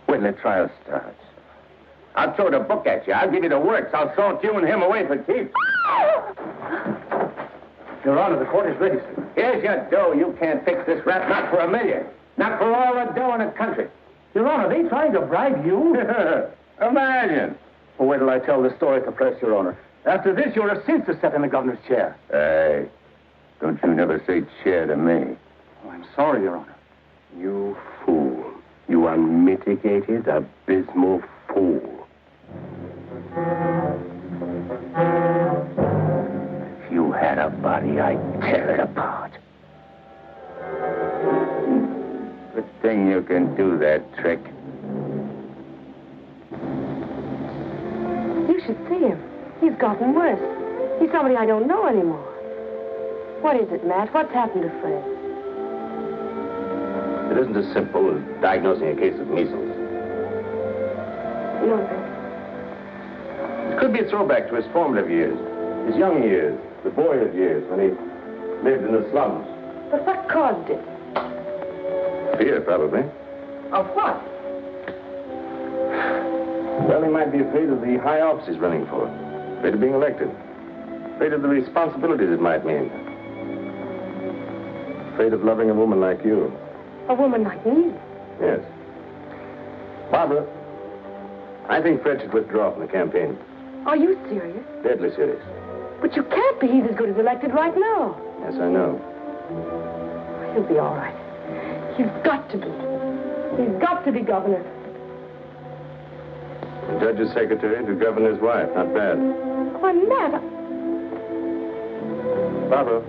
When the trial starts. I'll throw the book at you. I'll give you the works. I'll salt you and him away for keeps. Your Honor, the court is ready, sir. Here's your dough. You can't fix this rap, not for $1 million. Not for all the dough in the country. Your Honor, they trying to bribe you? Imagine. Well, wait till I tell the story at the press, Your Honor. After this, you're a sin to sit in the governor's chair. Hey, don't you never say chair to me. Oh, I'm sorry, Your Honor. You fool. You unmitigated, abysmal fool. If you had a body, I'd tear it apart. Good thing you can do that trick. You should see him. He's gotten worse. He's somebody I don't know anymore. What is it, Matt? What's happened to Fred? It isn't as simple as diagnosing a case of measles. No, It could be a throwback to his formative years, his young years, the boyhood years when he lived in the slums. but what caused it? Fear, probably. Of what? Well, he might be afraid of the high office he's running for, afraid of being elected, afraid of the responsibilities it might mean, afraid of loving a woman like you. A woman like me? Yes. Barbara, I think Fred should withdraw from the campaign. Are you serious? Deadly serious. But you can't be. He's as good as elected right now. Yes, I know. He'll be all right. He's got to be. He's got to be governor. The judge's secretary to governor's wife. Not bad. Why, Matt, Barbara,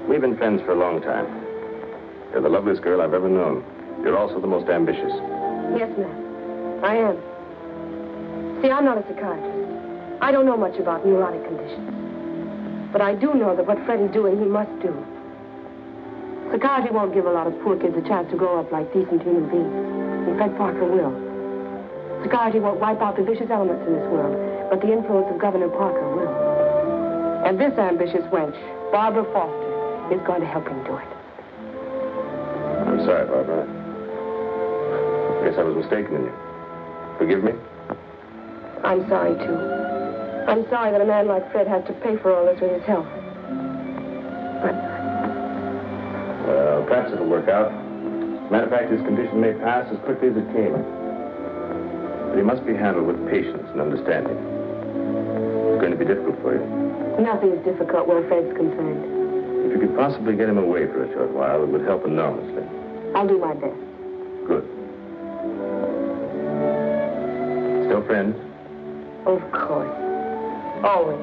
we've been friends for a long time. You're the loveliest girl I've ever known. You're also the most ambitious. Yes, Matt. I am. See, I'm not a psychiatrist. I don't know much about neurotic conditions. But I do know that what Fred is doing, he must do. Psychiatry won't give a lot of poor kids a chance to grow up like decent human beings. And Fred Parker will. Psychiatry won't wipe out the vicious elements in this world, but the influence of Governor Parker will. And this ambitious wench, Barbara Foster, is going to help him do it. I'm sorry, Barbara. I guess I was mistaken in you. Forgive me? I'm sorry, too. I'm sorry that a man like Fred has to pay for all this with his health. But well, perhaps it'll work out. Matter of fact, his condition may pass as quickly as it came. But he must be handled with patience and understanding. It's going to be difficult for you. nothing's difficult where Fred's concerned. If you could possibly get him away for a short while, it would help enormously. I'll do my best. Good. Still friends? Of course. Always.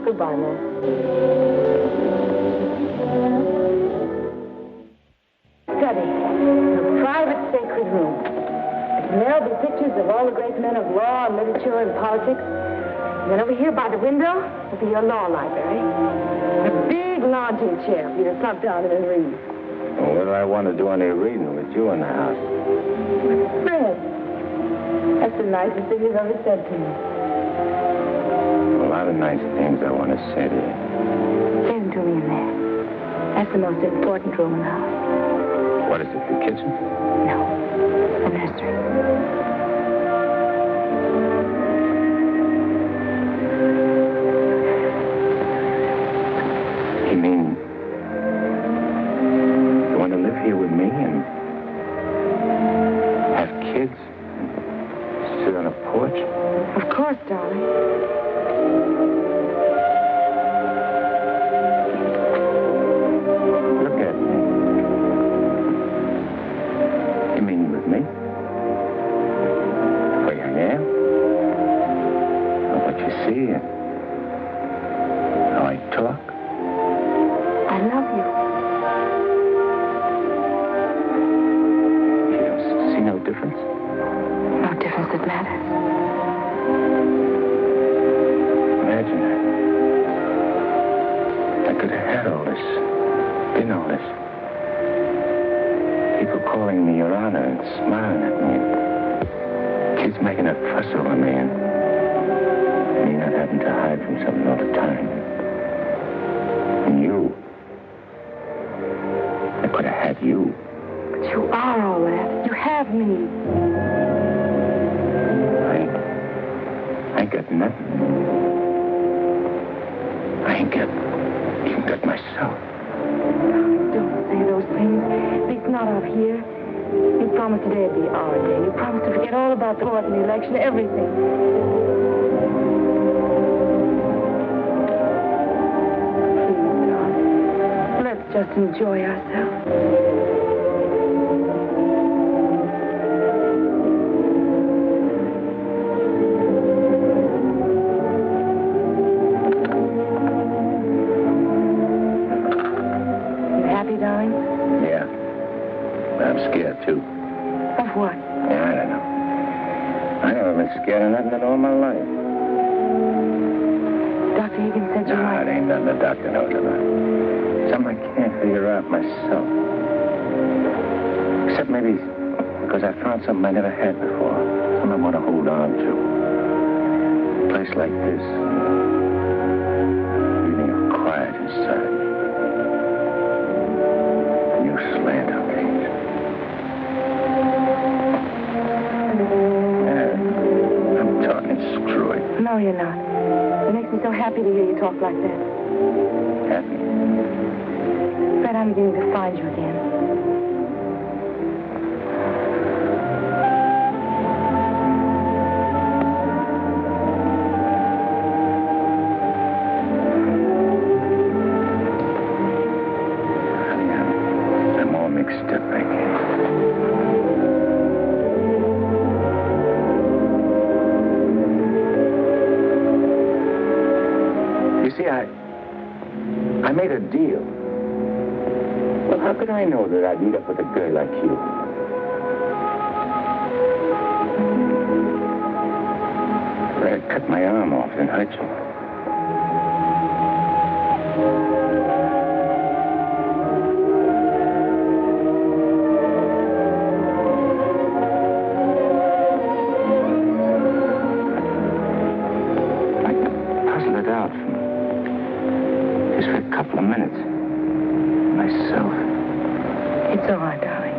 Goodbye, man. Study. A private sacred room. There'll be pictures of all the great men of law and literature and politics. And then over here by the window will be your law library. A big lounging chair for you to slump down in and read. Well, what do I want to do any reading with you in the house? Fred, that's the nicest thing you've ever said to me. A lot of nice things I want to say to you. Say them to me in there. That's the most important room in the house. What is it, the kitchen? No, the nursery. You mean you want to live here with me and have kids and sit on a porch? Of course, darling. Look at me. You mean with me? The way I am? Or what you see and how I talk? I love you. You don't see no difference? No difference that matters. Imagine I could have had all this, been all calling me Your Honor and smiling at me. Kids making a fuss over me and me not having to hide from something all the time. And you. I could have had you. But you are all that. You have me. I ain't got nothing. I ain't got even got myself. Don't say those things. At least not out here. You promised today'd be our day. You promised to forget all about the court and the election, everything. Please, darling. Let's just enjoy ourselves. Too. Of what? Yeah, I don't know. I never been scared of nothing in all my life. Dr. Higgins said you might. It ain't nothing the doctor knows about. Something I can't figure out myself. Except maybe because I found something I never had before. Something I want to hold on to. A place like this. Feeling of quiet inside. A new slant on things. Screw it. No, you're not. It makes me so happy to hear you talk like that. Happy? Fred, I'm beginning to find you again. Honey, I'm all mixed up right here. See, I made a deal. Well, how could I know that I'd meet up with a girl like you? I'd cut my arm off and hurt you. It's all right, darling.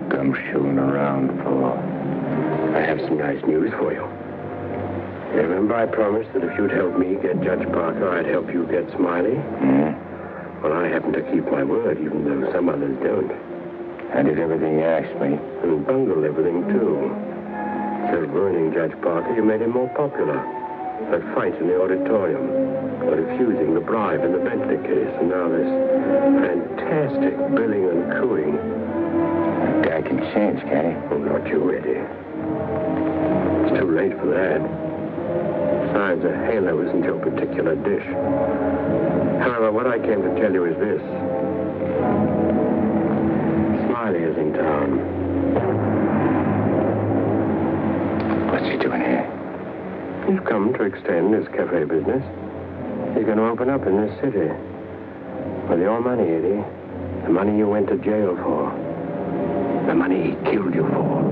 Gumshoeing around for? I have some nice news for you. You remember I promised that if you'd help me get Judge Parker, I'd help you get Smiley? Well, I happen to keep my word, even though some others don't. I did everything you asked me. And bungled everything, too. Instead of ruining Judge Parker, you made him more popular. That fight in the auditorium, refusing the bribe in the Bentley case, and now this fantastic billing and cooing. That guy can change, can't he? Oh, not you, Eddie. It's too late for that. Besides, a halo isn't your particular dish. However, what I came to tell you is this. Smiley is in town. What's he doing here? He's come to extend his cafe business. He's going to open up in this city. With your money, Eddie. The money you went to jail for. The money he killed you for.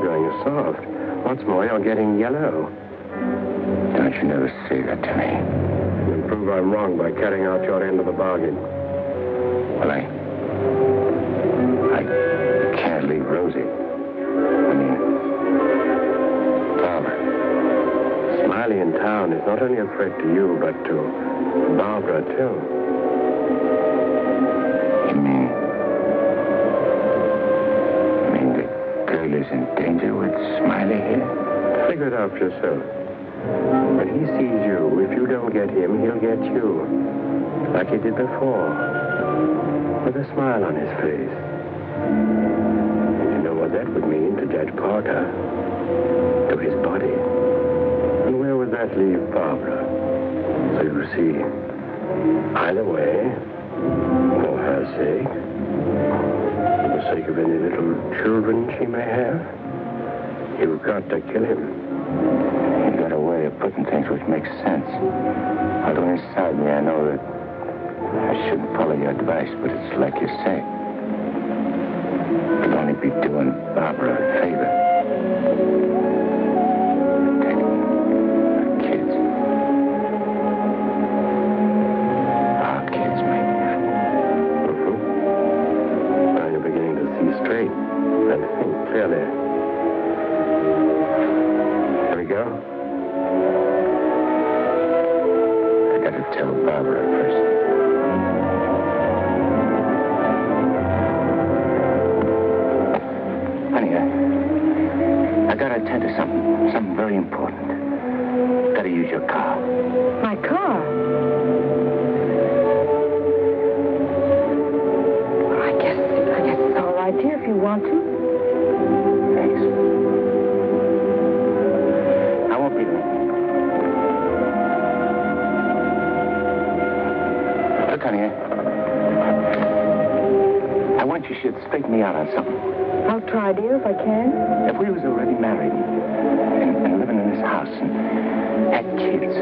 going soft. What's more, you're getting yellow. Don't you never say that to me. You'll prove I'm wrong by carrying out your end of the bargain. Well, I can't leave Rosie. I mean, Barbara. Smiley in town is not only a threat to you, but to Barbara, too. You mean the girl is in danger with Smiley here? Figure it out for yourself. When he sees you, if you don't get him, he'll get you. Like he did before. With a smile on his face. You know what that would mean to Judge Parker? To his body. And where would that leave Barbara? So you see, either way, for her sake, for the sake of any little children she may have, you've got to kill him. You got a way of putting things which makes sense. Although inside me I know that I shouldn't follow your advice, but it's like you say. It'll only be doing Barbara a favor. Protecting her kids. Our kids, maybe. Now you're beginning to see straight and think clearly. Here we go. I gotta tell Barbara first. Honey, I gotta attend to something very important. Gotta use your car. My car? Well, I guess it's all right, dear, if you want to. Thanks. I won't be long. Look, honey, I want you should straighten me out on something. I'll try, dear, if I can. If we was already married and living in this house and had kids,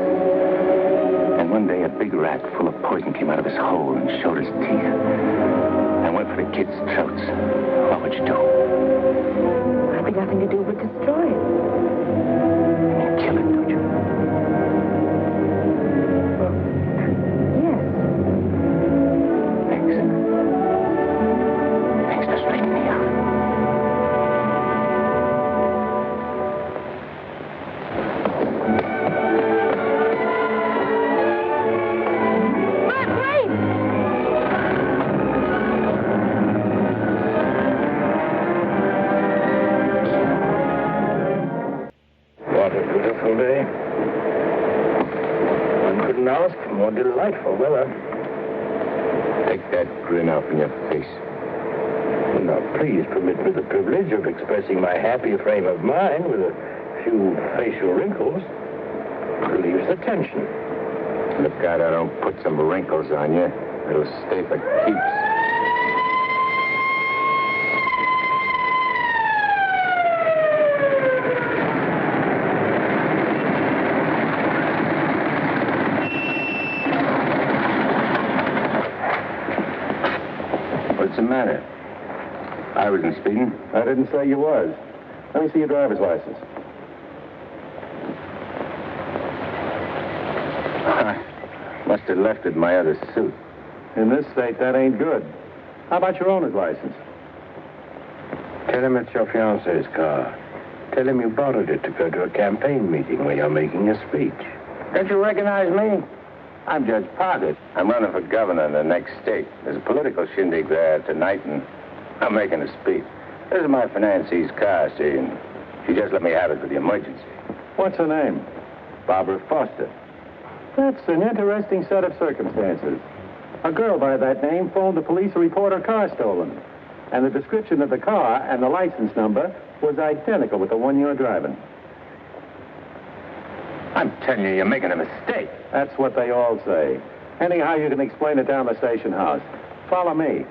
and one day a big rat full of poison came out of his hole and showed his teeth and went for the kids' throats, what would you do? There'd be nothing to do but destroy it. You kill it, don't you? Yes. Thanks. Thanks for straightening me out. What a beautiful day. One couldn't ask for more delightful weather. Take that grin off in your face. Now, please permit me the privilege of expressing my happy frame of mind with a few facial wrinkles. Relieves the tension. Look out, I don't put some wrinkles on you. It'll stay for keeps. What's the matter? I wasn't speeding. I didn't say you was. Let me see your driver's license. I must have left it in my other suit. In this state, that ain't good. How about your owner's license? Tell him it's your fiancé's car. Tell him you borrowed it to go to a campaign meeting where you're making a speech. Don't you recognize me? I'm Judge Parker. I'm running for governor in the next state. There's a political shindig there tonight, and I'm making a speech. This is my financie's car, see, and she just let me have it for the emergency. What's her name? Barbara Foster. That's an interesting set of circumstances. A girl by that name phoned the police to report her car stolen. And the description of the car and the license number was identical with the one you're driving. I'm telling you, you're making a mistake. That's what they all say. Anyhow, you can explain it down the station house. Follow me.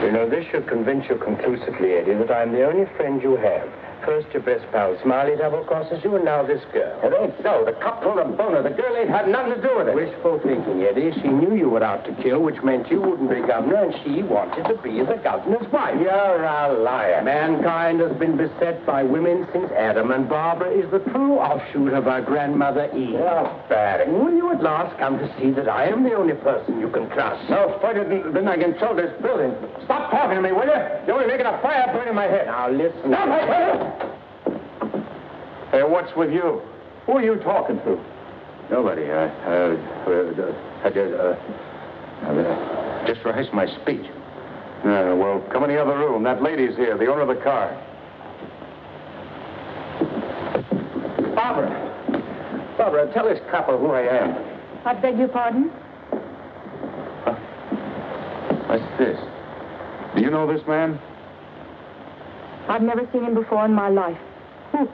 You know, this should convince you conclusively, Eddie, that I'm the only friend you have. First your best pal, Smiley, double-crosses you, and now this girl. It ain't so. The cop pulled a boner. The girl ain't had nothing to do with it. Wishful thinking, Eddie. She knew you were out to kill, which meant you wouldn't be governor, and she wanted to be the governor's wife. You're a liar. Mankind has been beset by women since Adam, and Barbara is the true offshoot of our grandmother Eve. You're bad. Will you at last come to see that I am the only person you can trust? No further than I can control this building. Stop talking to me, will you? You're only making a fire burn in my head. Now, listen. Hey, what's with you? Who are you talking to? Nobody. Just rehearsed my speech. Well, come in the other room. That lady's here, the owner of the car. Barbara, tell this copper who I am. I beg your pardon? What's this? Do you know this man? I've never seen him before in my life. Who?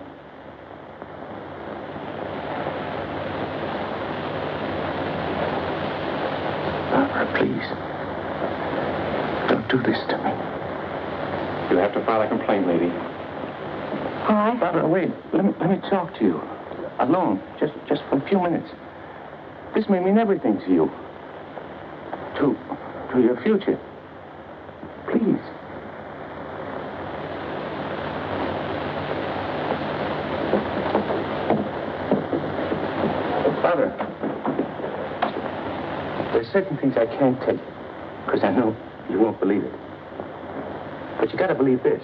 Barbara, please. Don't do this to me. You'll have to file a complaint, lady. All right. Barbara, wait. Let me talk to you. Alone. Just for a few minutes. This may mean everything to you. To your future. Please. Barbara, there's certain things I can't tell you, because I know you won't believe it. But you gotta believe this.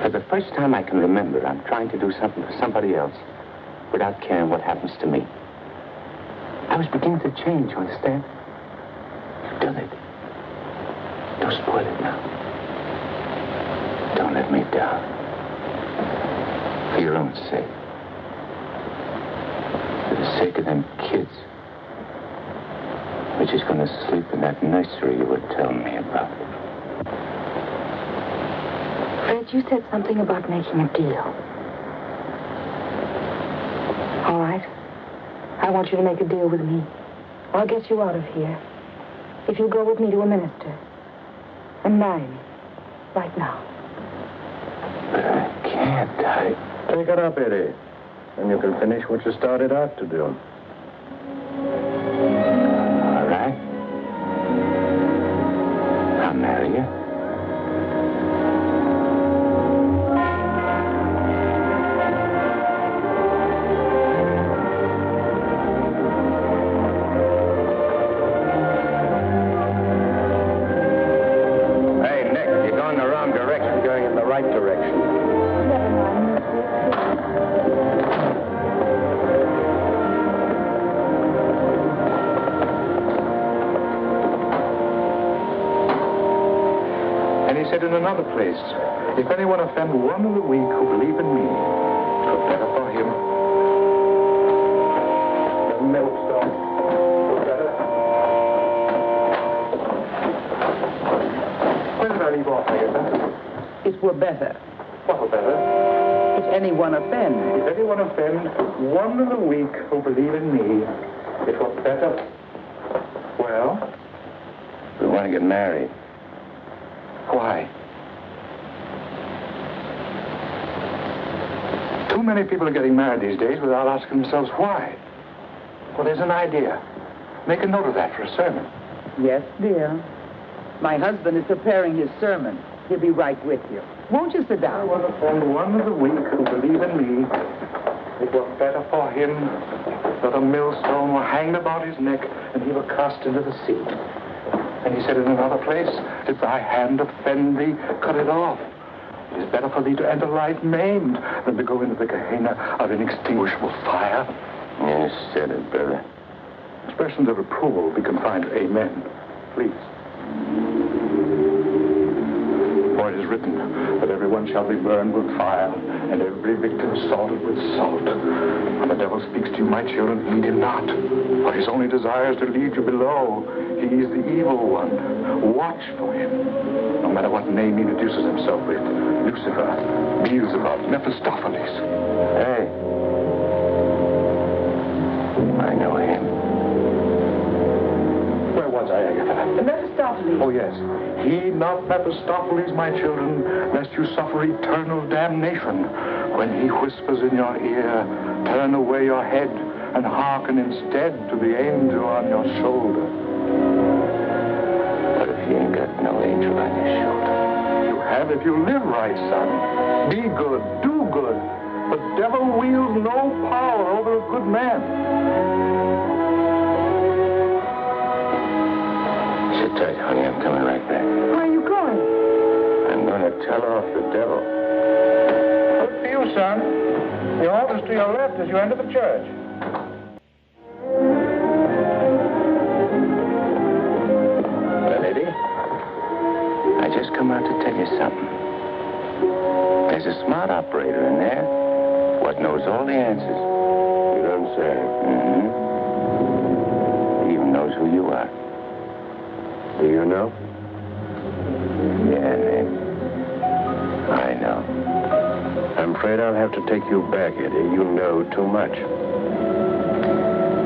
For the first time I can remember, I'm trying to do something for somebody else without caring what happens to me. I was beginning to change, you understand? You've done it. Don't spoil it now. Don't let me down. For your own sake. For the sake of them kids. Which is going to sleep in that nursery you were telling me about. Fred, you said something about making a deal. All right. I want you to make a deal with me. I'll get you out of here. If you go with me to a minister and marry me right now. But I can't. Take it up, Eddie. And you can finish what you started out to do. All right. I'll marry you. In another place, if anyone offend one of the weak who believe in me, it were better for him. The millstone. Better. Where did I leave off, Agatha? It were better. What were better? If anyone offend. If anyone offend one of the weak who believe in me, it were better. Well? We want to get married. Why? Too many people are getting married these days without asking themselves why. Well, there's an idea. Make a note of that for a sermon. Yes, dear. My husband is preparing his sermon. He'll be right with you. Won't you sit down? I want to offend one of the weak who believe in me. It were better for him that a millstone were hanged about his neck and he were cast into the sea. And he said in another place, if thy hand offend thee, cut it off. It is better for thee to enter life maimed than to go into the Gehenna of inextinguishable fire. You said it, brother. Expressions of approval be confined to amen. Please. For it is written that everyone shall be burned with fire, and every victim salted with salt. When the devil speaks to you, my children, heed him not. For his only desire is to lead you below. He is the evil one. Watch for him. No matter what name he introduces himself with. Lucifer, Beelzebub, Mephistopheles. Hey. I know him. Where was I, Agatha? Mephistopheles. Oh, yes. Heed not Mephistopheles, my children, lest you suffer eternal damnation. When he whispers in your ear, turn away your head and hearken instead to the angel on your shoulder. What if you ain't got no angel on your shoulder? You have if you live right, son. Be good, do good. The devil wields no power over a good man. Sit tight, honey. I'm coming right back. Where are you going? I'm going to tell off the devil. Good for you, son. The altar's to your left as you enter the church. Well, Eddie, I just come out to tell you something. There's a smart operator in there what knows all the answers. You don't say. Mm-hmm. He even knows who you are. Do you know? Yeah, Ned. I know. I'm afraid I'll have to take you back, Eddie. You know too much.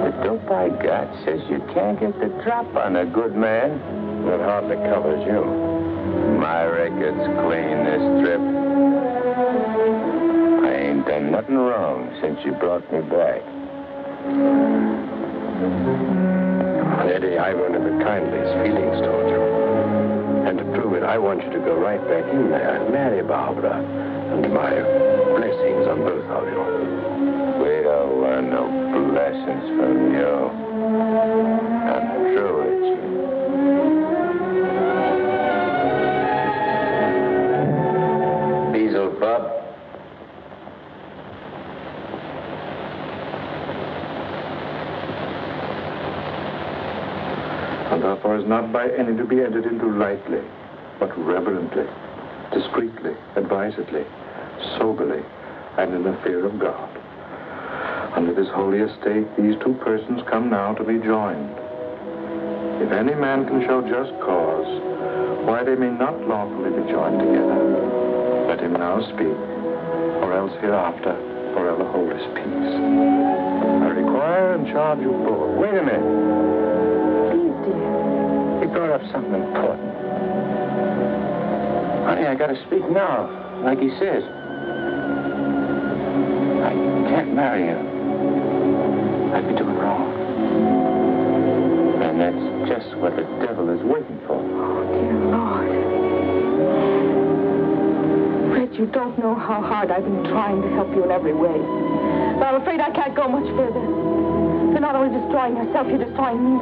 The dope I got says you can't get the drop on a good man. That hardly covers you. My record's clean this trip. I ain't done nothing wrong since you brought me back. Eddie, I've one of the kindliest feelings toward you. And to prove it, I want you to go right back in there and marry Barbara. And my blessings on both of you. We don't want no blessings from you. I'm through with you. Beelzebub. And therefore is not by any to be entered into lightly, but reverently, discreetly, advisedly, soberly, and in the fear of God. Under this holy estate, these two persons come now to be joined. If any man can show just cause why they may not lawfully be joined together, let him now speak, or else hereafter forever hold his peace. I require and charge you both. Wait a minute. Please, dear. He brought up something important. Honey, I gotta speak now, like he says. I can't marry you. I'd be doing wrong. And that's just what the devil is waiting for. Oh, dear Lord. Fred, you don't know how hard I've been trying to help you in every way. But I'm afraid I can't go much further. You're not only destroying yourself, you're destroying me.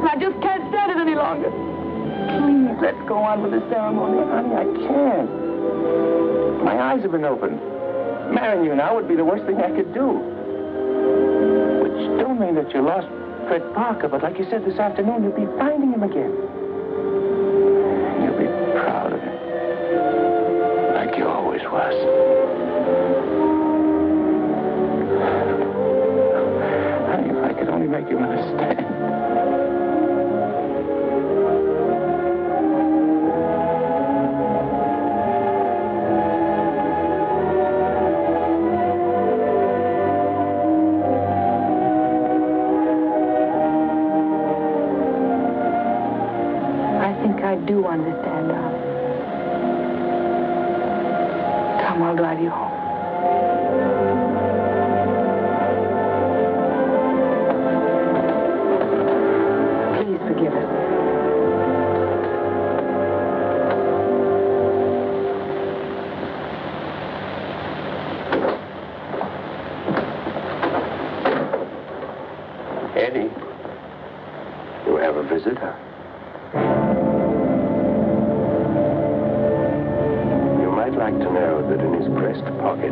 And I just can't stand it any longer. Please, let's go on with the ceremony. Honey, I can't. My eyes have been opened. Marrying you now would be the worst thing I could do. Which don't mean that you lost Fred Parker, but like you said this afternoon, you'll be finding him again. You'll be proud of him. Like you always was. Honey, if I could only make you understand. I do understand, darling. Come, I'll drive you home. Please forgive us. Eddie, You have a visitor. I'd like to know that in his breast pocket,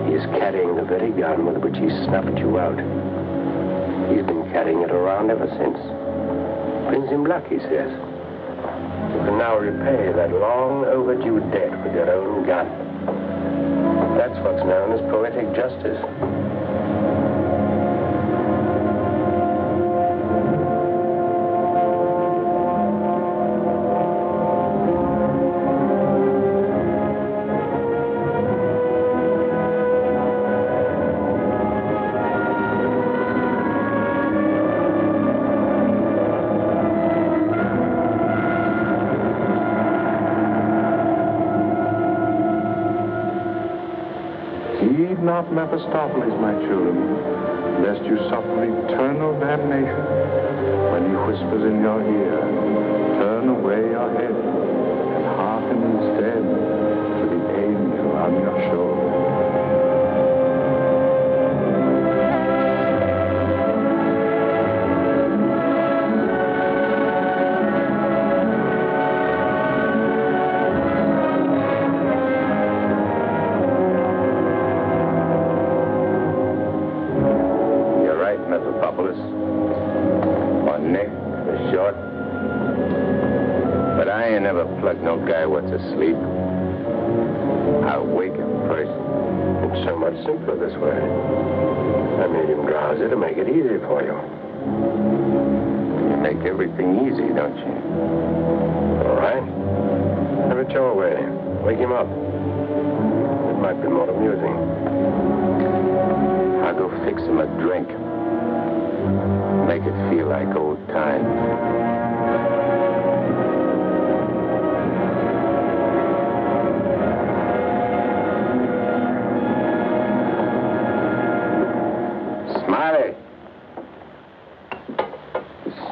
he is carrying the very gun with which he snuffed you out. He's been carrying it around ever since. Brings him luck, he says. You can now repay that long overdue debt with your own gun. That's what's known as poetic justice. Heed not Mephistopheles, my children, lest you suffer eternal damnation when he whispers in your ear, turn away your head and hearken instead to the angel on your shoulder. No guy what's asleep. I'll wake him first. It's so much simpler this way. I made him drowsy to make it easy for you. You make everything easy, don't you? All right. Have it your way. Wake him up. It might be more amusing. I'll go fix him a drink. Make it feel like old times.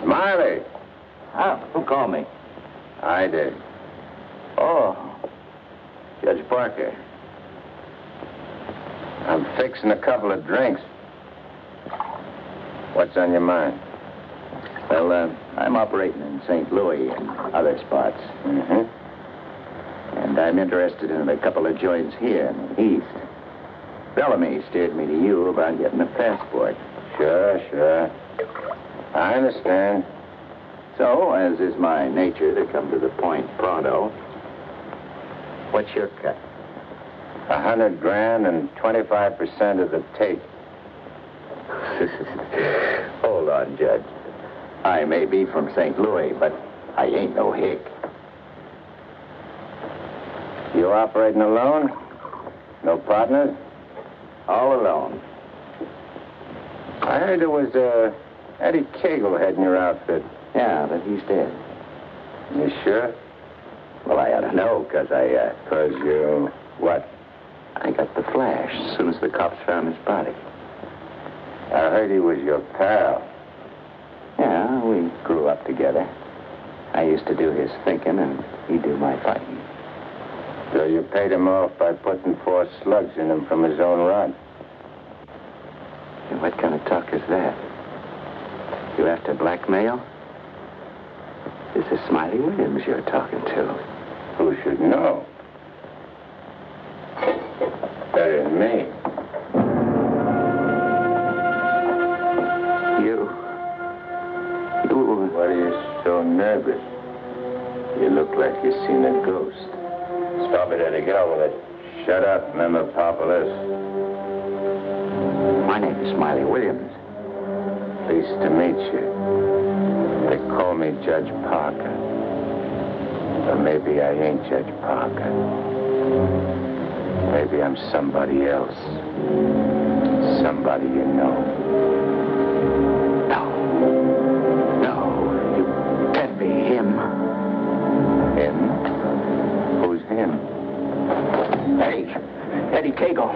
Smiley! Oh, who called me? I did. Oh, Judge Parker. I'm fixing a couple of drinks. What's on your mind? Well, I'm operating in St. Louis and other spots. Mm-hmm. And I'm interested in a couple of joints here in the East. Bellamy steered me to you about getting a passport. Sure. I understand. So, as is my nature to come to the point pronto, what's your cut? $100,000 and 25% of the tape. Hold on, Judge. I may be from St. Louis, but I ain't no hick. You operating alone? No partners? All alone. I heard there was Eddie Cagle heading your outfit. Yeah, but he's dead. You sure? Well, I ought to know, because Because you... what? I got the flash as soon as the cops found his body. I heard he was your pal. Yeah, we grew up together. I used to do his thinking, and he'd do my fighting. So you paid him off by putting 4 slugs in him from his own rod? And what kind of talk is that? You after blackmail? This is Smiley Williams you're talking to. Who should know? Better than me. You... What are you so nervous? You look like you've seen a ghost. Stop it, Eddie. Get on with it. Shut up, Mephistopheles. My name is Smiley Williams. Pleased to meet you. They call me Judge Parker. Or maybe I ain't Judge Parker. Maybe I'm somebody else. Somebody you know. No, you can't be him. Him? Who's him? Eddie Cagle.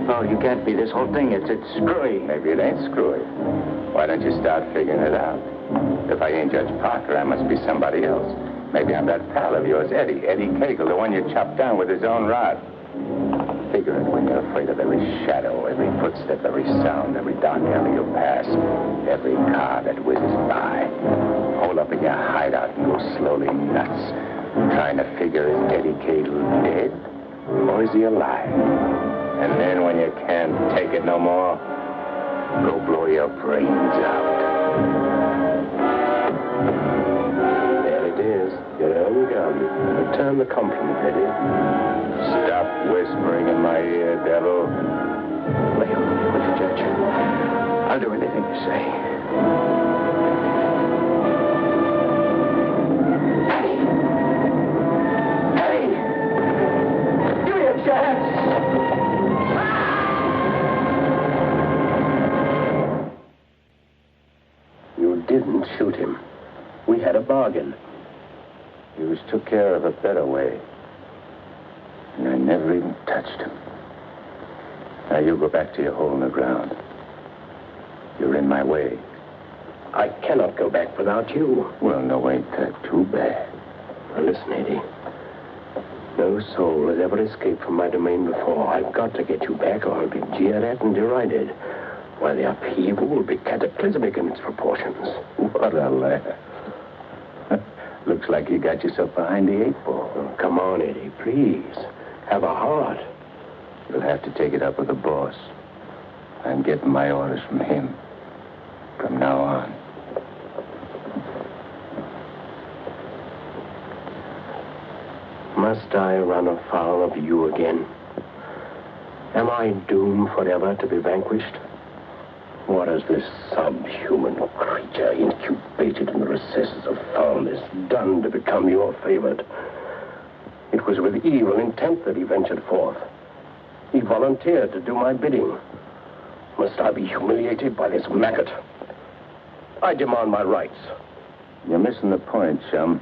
Oh, you can't be. This whole thing, it's screwy. Maybe it ain't screwy. Why don't you start figuring it out? If I ain't Judge Parker, I must be somebody else. Maybe I'm that pal of yours, Eddie Cagle, the one you chopped down with his own rod. Figure it when you're afraid of every shadow, every footstep, every sound, every dark alley you pass, every car that whizzes by. Hole up in your hideout and go slowly nuts, trying to figure is Eddie Cagle dead or is he alive? And then when you can't take it no more, go blow your brains out. There it is. Your own gun. Return the compliment, Eddie. Stop whispering in my ear, devil. Wait, Judge. I'll do anything you say. Eddie! Give me a chance! You didn't shoot him. We had a bargain. He was took care of a better way. And I never even touched him. Now, you go back to your hole in the ground. You're in my way. I cannot go back without you. Well, no, ain't that too bad. Now, listen, Eddie. No soul has ever escaped from my domain before. I've got to get you back or I'll be jeered at and derided. Why, the upheaval will be cataclysmic in its proportions. What a laugh. Looks like you got yourself behind the 8 ball. Oh, come on, Eddie, please. Have a heart. You'll have to take it up with the boss. I'm getting my orders from him. From now on. Must I run afoul of you again? Am I doomed forever to be vanquished? What has this subhuman creature incubated in the recesses of foulness done to become your favorite? It was with evil intent that he ventured forth. He volunteered to do my bidding. Must I be humiliated by this maggot? I demand my rights. You're missing the point, chum.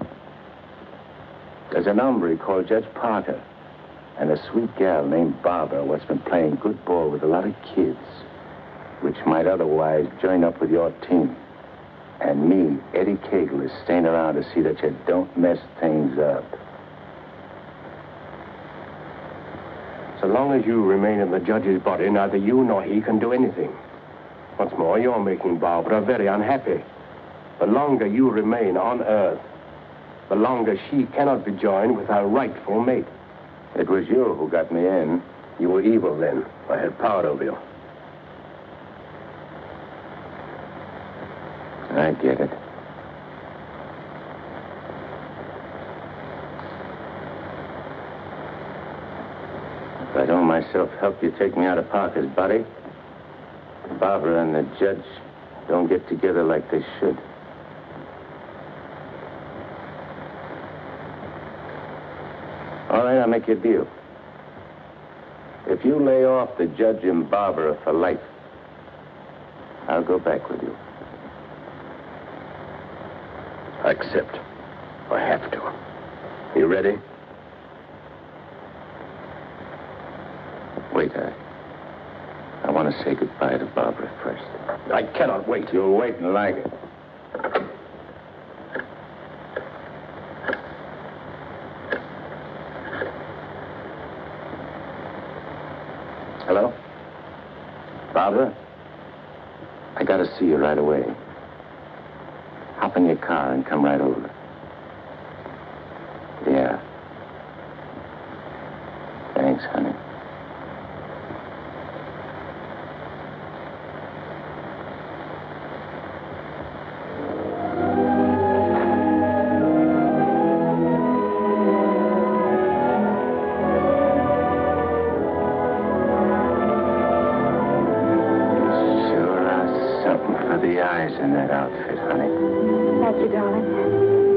There's an hombre called Judge Parker and a sweet gal named Barbara what's been playing good ball with a lot of kids, which might otherwise join up with your team. And me, Eddie Cagle, is staying around to see that you don't mess things up. So long as you remain in the judge's body, neither you nor he can do anything. What's more, you're making Barbara very unhappy. The longer you remain on Earth, the longer she cannot be joined with her rightful mate. It was you who got me in. You were evil then. I had power over you. I get it. If I don't myself help you take me out of Parker's body, Barbara and the judge don't get together like they should. All right, I'll make you a deal. If you lay off the judge and Barbara for life, I'll go back with you. I accept. I have to. You ready? Wait, I want to say goodbye to Barbara first. I cannot wait. You'll wait and like it. Hello? Barbara? I gotta see you right away. Hop in your car and come right over. Yeah. Thanks, honey. In that outfit, honey. Thank you, darling.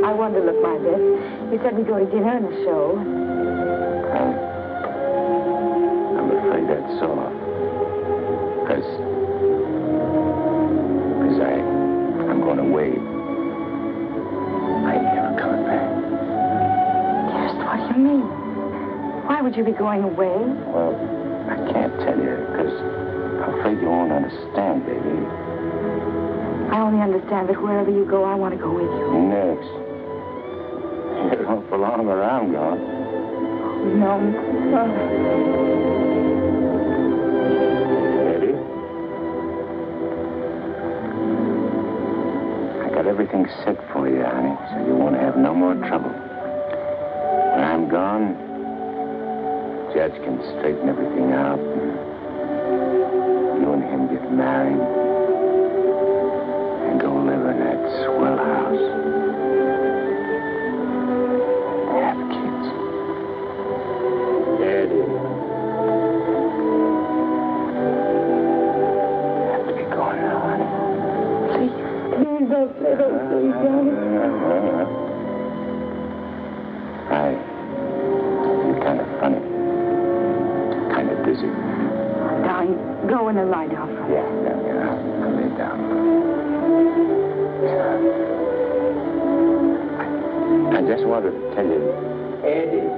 I wanted to look my best. You said we'd go to dinner and a show. I'm afraid that's all. Because I'm going away. I ain't never coming back. Just what do you mean? Why would you be going away? Well, I can't tell you, because I'm afraid you won't understand, baby. I only understand that wherever you go, I want to go with you. Next. You don't belong where I'm going. No. Eddie? I got everything set for you, honey, so you won't have no more trouble. When I'm gone, the judge can straighten everything out. You and him get married. And go live in that swell house. Have kids. Eddie. I have to be going now, honey. Please don't let us go, darling. You're kind of funny. Kind of dizzy. Darling, go in and lie down. Yeah. I'll lay down. I just wanted to tell you, Eddie.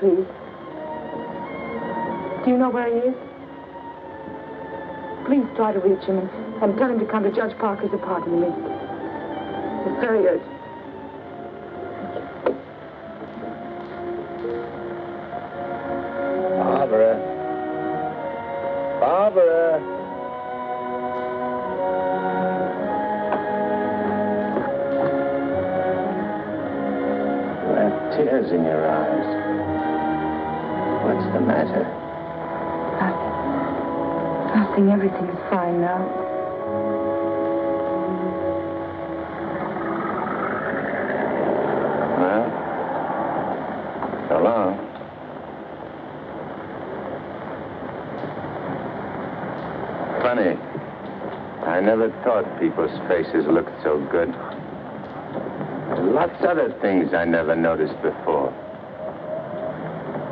please. Do you know where he is? Please try to reach him and tell him to come to Judge Parker's apartment immediately. It's very urgent. Barbara. Barbara. You have tears in your eyes. What's the matter? Nothing. Everything is fine now. So long. Funny. I never thought people's faces looked so good. Lots of other things I never noticed before.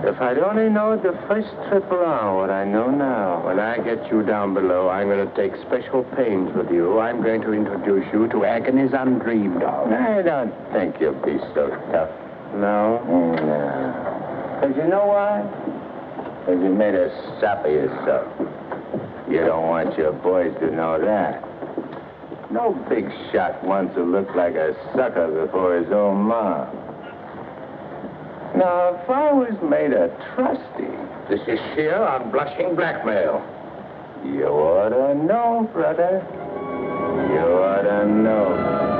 If I'd only known the first trip around what I know now. When I get you down below, I'm going to take special pains with you. I'm going to introduce you to agonies undreamed of. I don't think you'll be so tough. No? No. Because you know why? Because you made a sap of yourself. You don't want your boys to know that. No big shot wants to look like a sucker before his own mom. Now, if I was made a trustee... This is sheer unblushing blackmail. You ought to know, brother. You ought to know.